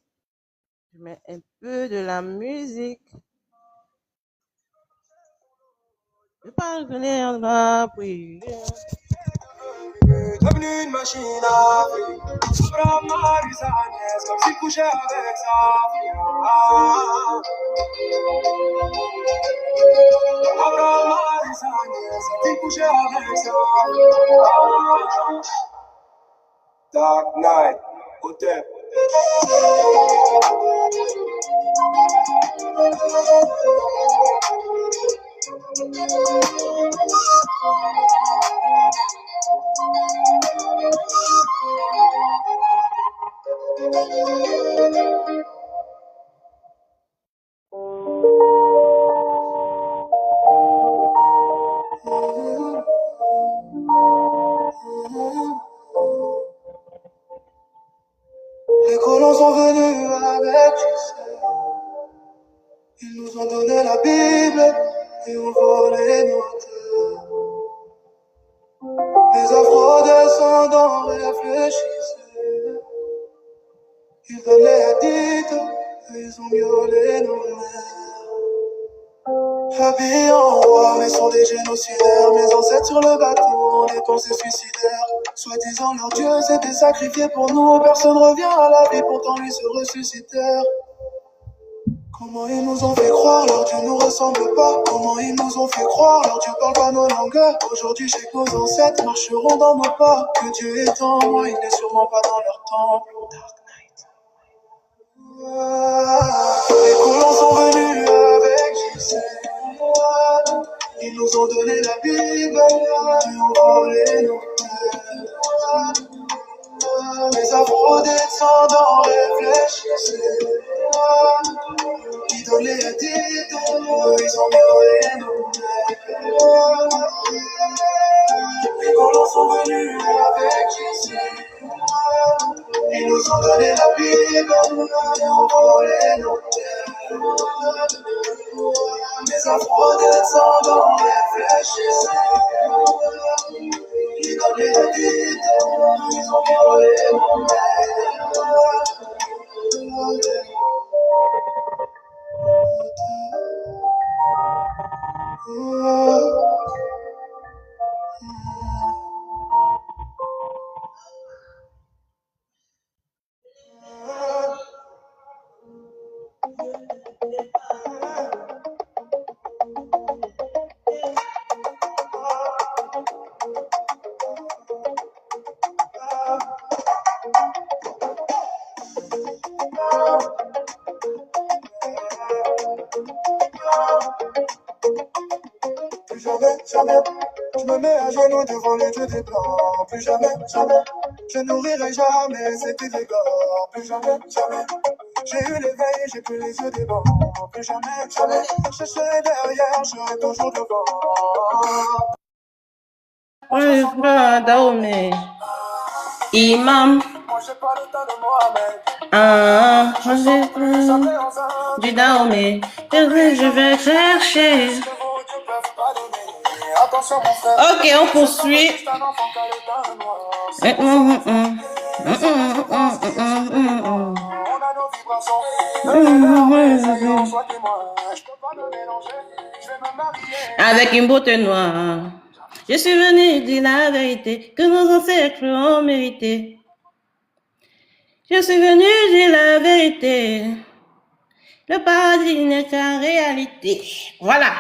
Je mets un peu de la musique. Je parvenir à la prière. Devenu une machine à fric. Brahma, les Agnès, comme si couchait avec sa fille. Brahma, les Agnès, comme si couchait avec sa fille. Dark Knight, Hotel. Les colons sont venus avec succès. Ils nous ont donné la Bible et ont volé nos terres. Les afro-descendants réfléchissaient. Ils donnaient à Tito et ils ont violé nos mères. Habillés en roi, mais sont des génocidaires. Mes ancêtres sur le bateau ont des pensées suicidaires. Soi-disant leur Dieu s'était sacrifié pour nous. Personne revient à la vie, pourtant lui se ressuscitèrent. Comment ils nous ont fait croire, leur Dieu nous ressemble pas. Comment ils nous ont fait croire, leur Dieu parle pas nos langues. Aujourd'hui, je sais que nos ancêtres marcheront dans nos pas. Que Dieu est en moi, il n'est sûrement pas dans leur temple. Les colons sont venus avec Jésus. Ils nous ont donné la Bible et ont volé nos terres. Les afro-descendants réfléchissaient. Ils donnaient à Tito, ils ont violé nos mères. Les colons sont venus avec Jésus. Ils nous ont donné la Bible et ont volé nos terres. Les afro-descendants réfléchissaient. Ils donnaient à Tito, ils ont violé nos mères. Plus jamais, jamais, je me mets à genoux devant les dieux des blancs. Plus jamais, jamais, je nourrirai jamais ces des gars. Plus jamais, jamais, j'ai eu l'éveil, j'ai plus les yeux des bancs. Plus jamais, jamais, je serai derrière, je serai toujours devant. Ouais, frère Dahomey. Imam. Moi j'ai pas le temps de Mohamed. Moi j'ai du Dahomey. Je vais chercher. Attention mon frère. Ok, on poursuit. On a nos vibrations. Sois témoin. Je peux pas me mélanger. Je vais me marier. Avec une beauté noire. Je suis venu dire la vérité que nos ancêtres ont mérité. Je suis venu dire la vérité. Le paradis n'est qu'en réalité. Voilà.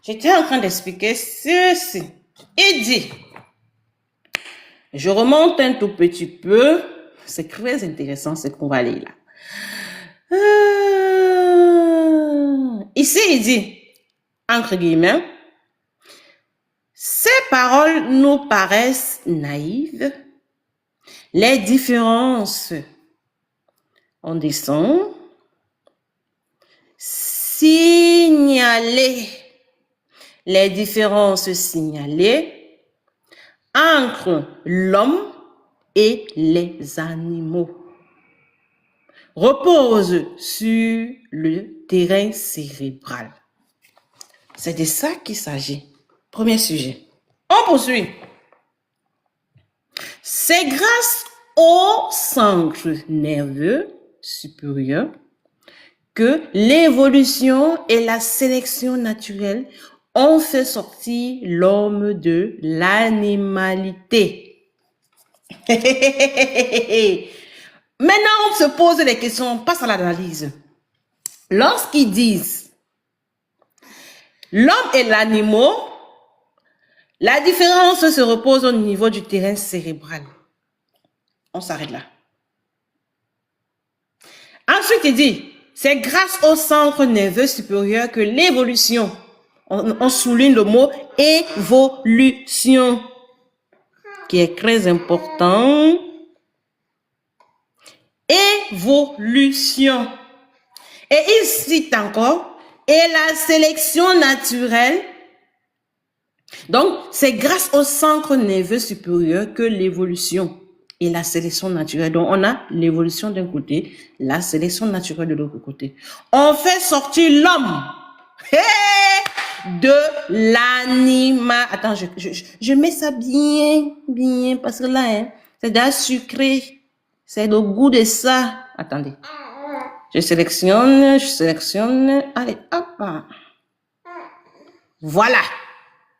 J'étais en train d'expliquer ceci. Il dit, je remonte un tout petit peu. C'est très intéressant ce qu'on va lire là. Ici, il dit, entre guillemets, ces paroles nous paraissent naïves. Les différences, on descend, signaler les différences signalées entre l'homme et les animaux reposent sur le terrain cérébral. C'est de ça qu'il s'agit. Premier sujet. On poursuit. C'est grâce au centre nerveux supérieur que l'évolution et la sélection naturelle ont fait sortir l'homme de l'animalité. Maintenant, on se pose les questions, on passe à l'analyse. Lorsqu'ils disent l'homme et l'animal, la différence se repose au niveau du terrain cérébral. On s'arrête là. Ensuite, il dit, c'est grâce au centre nerveux supérieur que l'évolution, on souligne le mot évolution, qui est très important. Évolution. Et il cite encore, et la sélection naturelle. Donc, c'est grâce au centre nerveux supérieur que l'évolution et la sélection naturelle. Donc, on a l'évolution d'un côté, la sélection naturelle de l'autre côté. On fait sortir l'homme de l'animal. Attends, je mets ça bien, parce que là, hein, c'est déjà sucré. C'est le goût de ça. Attendez. Je sélectionne. Allez, hop. Voilà.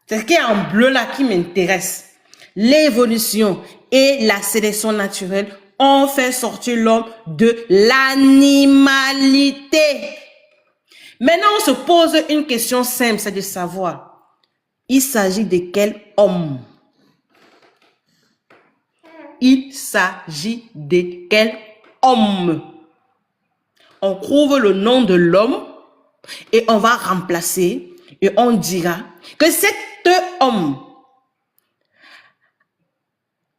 C'est ce qui est en bleu là qui m'intéresse. L'évolution et la sélection naturelle ont fait sortir l'homme de l'animalité. Maintenant, on se pose une question simple, c'est de savoir, il s'agit de quel homme? Il s'agit de quel homme? On trouve le nom de l'homme et on va remplacer et on dira que cet homme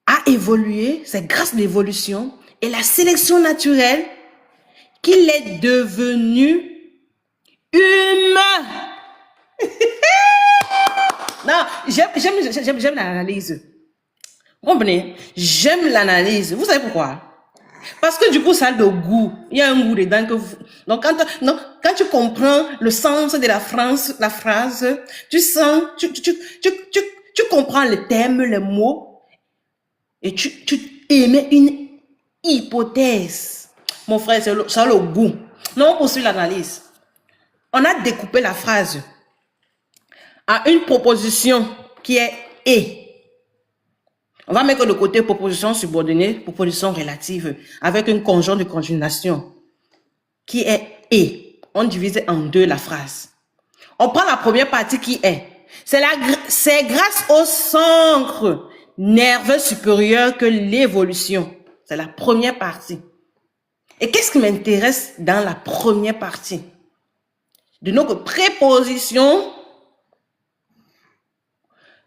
a évolué, c'est grâce à l'évolution et la sélection naturelle qu'il est devenu humain. Non, j'aime l'analyse. Vous comprenez? J'aime l'analyse. Vous savez pourquoi? Parce que du coup, ça a le goût. Il y a un goût dedans que vous... Donc, quand tu comprends le sens de la phrase, tu sens, tu comprends le thème, les mots, et tu émets une hypothèse. Mon frère, ça a le goût. Non, on poursuit l'analyse. On a découpé la phrase à une proposition qui est « et ». On va mettre le côté proposition subordonnée, proposition relative, avec une conjoint de conjugnation qui est « et ». On divise en deux la phrase. On prend la première partie qui est. C'est grâce au centre nerveux supérieur que l'évolution. C'est la première partie. Et qu'est-ce qui m'intéresse dans la première partie? De notre préposition,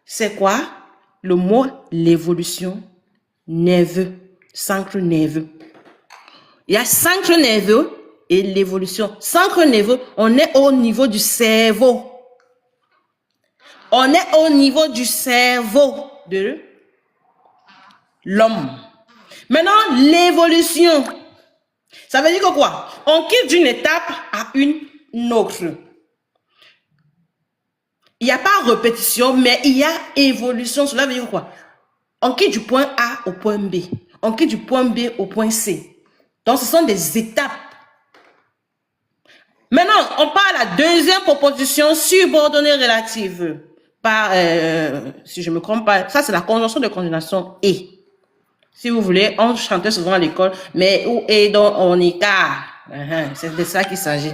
c'est quoi? Le mot l'évolution nerveux, centre nerveux. Il y a centre nerveux et l'évolution. Centre nerveux, on est au niveau du cerveau. On est au niveau du cerveau de l'homme. Maintenant, l'évolution. Ça veut dire que quoi? On quitte d'une étape à une autre. Il n'y a pas répétition, mais il y a évolution. Cela veut dire quoi? On quitte du point A au point B. On quitte du point B au point C. Donc, ce sont des étapes. Maintenant, on parle à la deuxième proposition subordonnée relative. Par, si je ne me trompe pas, ça c'est la conjonction de conjugnation « et ». Si vous voulez, on chantait souvent à l'école, mais où est donc on écart? C'est de ça qu'il s'agit.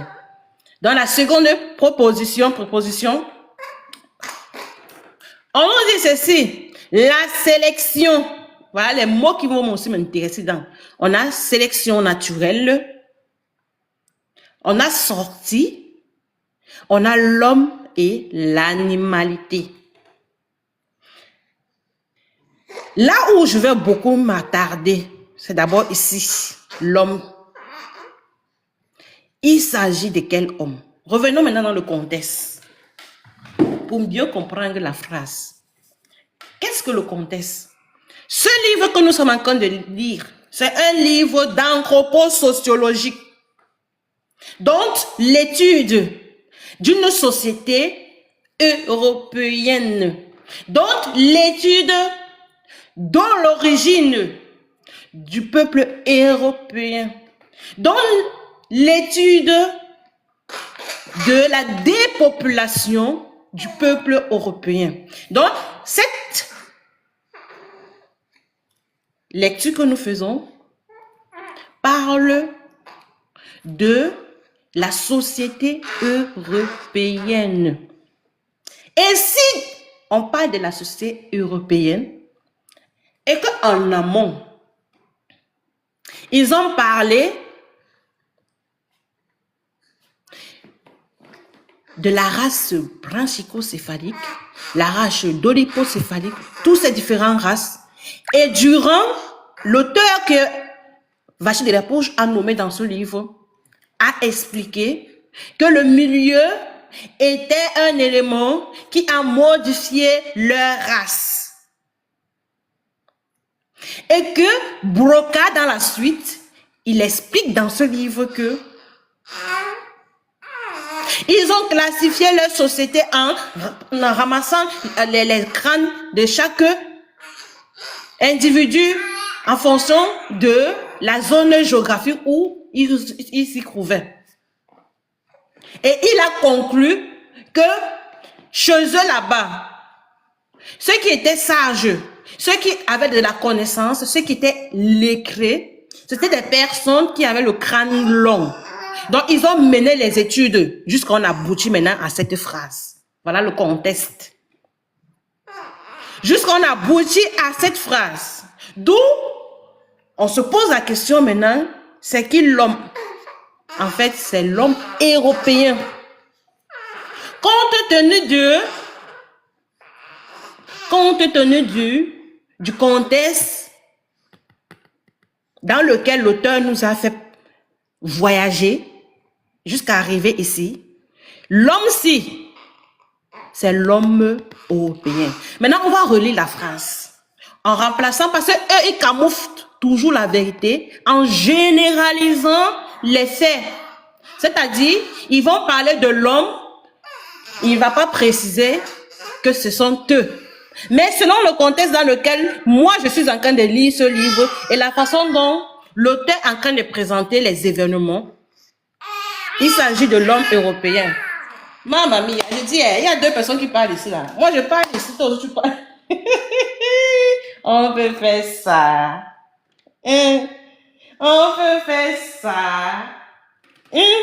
Dans la seconde proposition, on nous dit ceci, la sélection. Voilà les mots qui vont aussi m'intéresser dans. On a sélection naturelle, on a sortie, on a l'homme et l'animalité. Là où je vais beaucoup m'attarder, c'est d'abord ici, l'homme. Il s'agit de quel homme? Revenons maintenant dans le contexte. Pour mieux comprendre la phrase. Qu'est-ce que le contexte? Ce livre que nous sommes en train de lire, c'est un livre d'anthroposociologie, dont l'étude d'une société européenne, dont l'étude de l'origine du peuple européen, dont l'étude de la dépopulation du peuple européen. Donc, cette lecture que nous faisons parle de la société européenne. Et si on parle de la société européenne et qu'en amont, ils ont parlé de la race branchicocéphalique, la race doliprocéphalique, toutes ces différentes races. Et durant, l'auteur que Vacher de la Pouge a nommé dans ce livre a expliqué que le milieu était un élément qui a modifié leur race. Et que Broca, dans la suite, il explique dans ce livre que ils ont classifié leur société en ramassant les crânes de chaque individu en fonction de la zone géographique où il s'y trouvait. Et il a conclu que chez eux là-bas, ceux qui étaient sages, ceux qui avaient de la connaissance, ceux qui étaient lettrés, c'était des personnes qui avaient le crâne long. Donc, ils ont mené les études jusqu'à on aboutit maintenant à cette phrase. Voilà le contexte. Jusqu'à on aboutit à cette phrase. D'où on se pose la question maintenant, c'est qui l'homme? En fait, c'est l'homme européen. Compte tenu du contexte dans lequel l'auteur nous a fait voyager jusqu'à arriver ici, l'homme-ci, c'est l'homme européen. Maintenant, on va relire la phrase en remplaçant, parce qu'eux, ils camouflent toujours la vérité en généralisant les faits. C'est-à-dire, ils vont parler de l'homme, il ne va pas préciser que ce sont eux. Mais selon le contexte dans lequel moi, je suis en train de lire ce livre et la façon dont l'auteur est en train de présenter les événements, il s'agit de l'homme européen. Maman mia, je dis, il y a deux personnes qui parlent ici, là. Moi, je parle ici, toi aussi, tu parles. On peut faire ça. Hein? On peut faire ça. Hein?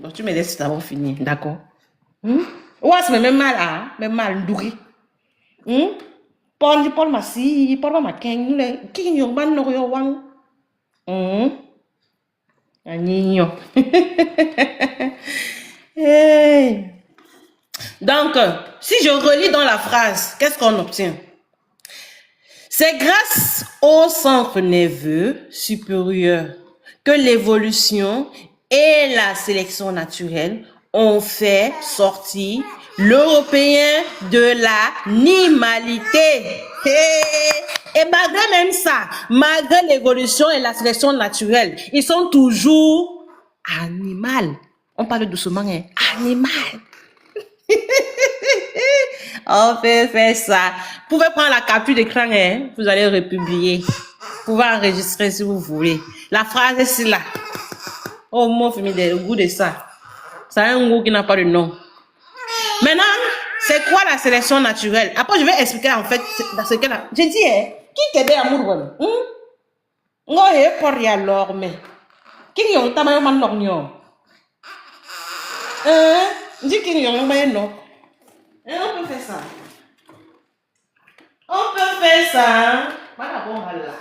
Donc, tu me laisses d'abord finir, d'accord? Ouais, c'est même mal, hein? Même mal, doué. Paul Massi, Paul Macken, qui n'y a pas de wang. Hey. Donc, si je relis dans la phrase, qu'est-ce qu'on obtient? C'est grâce au centre nerveux supérieur que l'évolution et la sélection naturelle ont fait sortir l'Européen de l'animalité. Et malgré même ça, malgré l'évolution et la sélection naturelle, ils sont toujours animaux. On parle doucement, hein? Animal. On peut faire ça. Vous pouvez prendre la capture d'écran, hein? Vous allez republier. Vous pouvez enregistrer si vous voulez. La phrase est ici là. Oh, mon fidèle, le goût de ça. Ça a un goût qui n'a pas de nom. Maintenant, c'est quoi la sélection naturelle? Après, je vais expliquer en fait dans ce cas-là. J'ai dit, hein, qui t'aide à mourir? Non, il est pas rien alors, mais. Qui y a un tabac man l'ornion? Dis qu'il y a un bain non. On peut faire ça. On peut faire ça. Voilà, bon, là.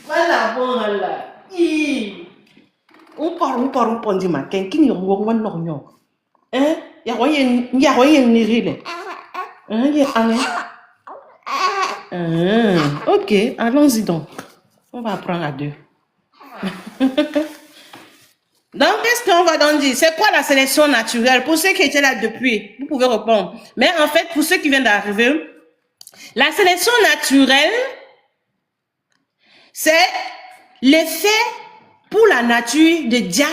Voilà, bon, là. On parle, dit ma qui n'y a un l'ornion. Il y a rien de rire. Il y a un. Ok, allons-y donc. On va apprendre à deux. Donc, qu'est-ce qu'on va donc dire? C'est quoi la sélection naturelle? Pour ceux qui étaient là depuis, vous pouvez répondre. Mais en fait, pour ceux qui viennent d'arriver, la sélection naturelle, c'est l'effet pour la nature de dire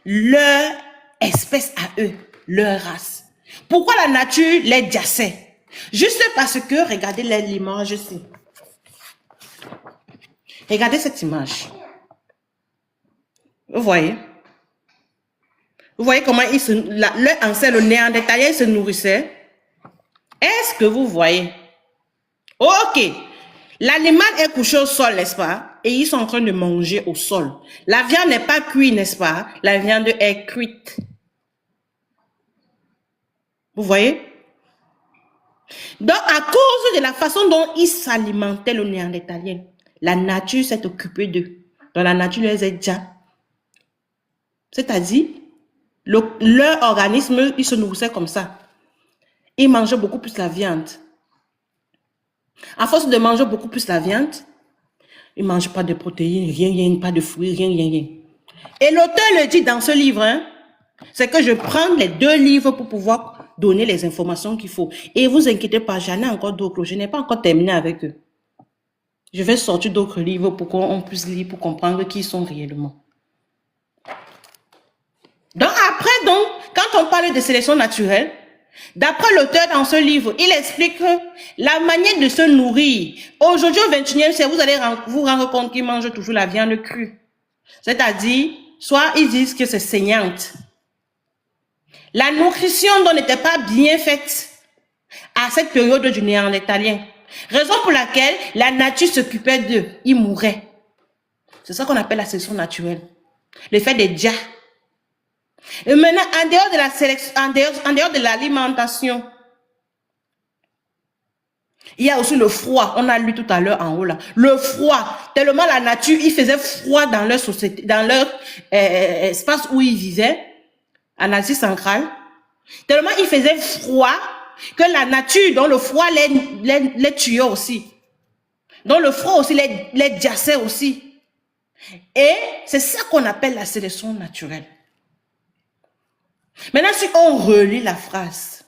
leur espèce à eux, leur race. Pourquoi la nature les diassait? Juste parce que, regardez l'image ici. Regardez cette image. Vous voyez? Vous voyez comment leur ancêtre, le néandertalien, se nourrissait? Est-ce que vous voyez? Ok. L'animal est couché au sol, n'est-ce pas? Et ils sont en train de manger au sol. La viande n'est pas cuite, n'est-ce pas? La viande est cuite. Vous voyez? Donc, à cause de la façon dont ils s'alimentaient, le néandertalien, la nature s'est occupée d'eux. Dans la nature, les a déjà. C'est-à-dire, leur organisme, ils se nourrissaient comme ça. Ils mangeaient beaucoup plus la viande. À force de manger beaucoup plus la viande, ils ne mangent pas de protéines, rien, pas de fruits, rien. Et l'auteur le dit dans ce livre, hein, c'est que je prends les 2 livres pour pouvoir donner les informations qu'il faut. Et vous inquiétez pas, j'en ai encore d'autres. Je n'ai pas encore terminé avec eux. Je vais sortir d'autres livres pour qu'on puisse lire, pour comprendre qui ils sont réellement. Donc après, quand on parle de sélection naturelle, d'après l'auteur dans ce livre, il explique que la manière de se nourrir, aujourd'hui au 21e siècle, vous allez vous rendre compte qu'ils mangent toujours la viande crue. C'est-à-dire, soit ils disent que c'est saignante. La nutrition n'était pas bien faite à cette période du néandertalien. Raison pour laquelle la nature s'occupait d'eux. Ils mouraient. C'est ça qu'on appelle la sélection naturelle. Le fait des dias. Et maintenant, en dehors de la sélection, en dehors de l'alimentation, il y a aussi le froid. On a lu tout à l'heure en haut là. Le froid. Tellement la nature, il faisait froid dans leur société, dans leur espace où ils vivaient, en Asie centrale. Tellement il faisait froid que la nature, dans le froid, les tuait aussi. Dans le froid aussi, les diassait aussi. Et c'est ça qu'on appelle la sélection naturelle. Maintenant, si on relit la phrase,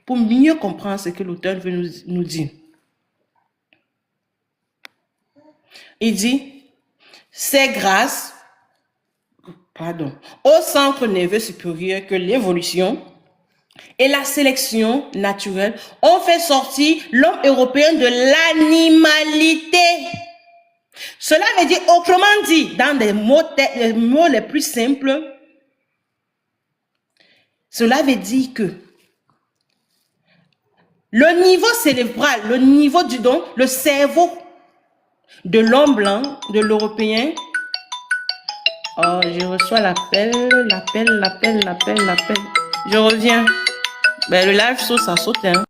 pour mieux comprendre ce que l'auteur veut nous dire, il dit, c'est grâce, au centre nerveux supérieur que l'évolution et la sélection naturelle ont fait sortir l'homme européen de l'animalité. Cela veut dire, autrement dit, dans des mots les plus simples, cela veut dire que le niveau cérébral, le niveau du don, le cerveau de l'homme blanc, de l'Européen. Oh, je reçois l'appel. Je reviens. Ben, le live, ça saute, hein.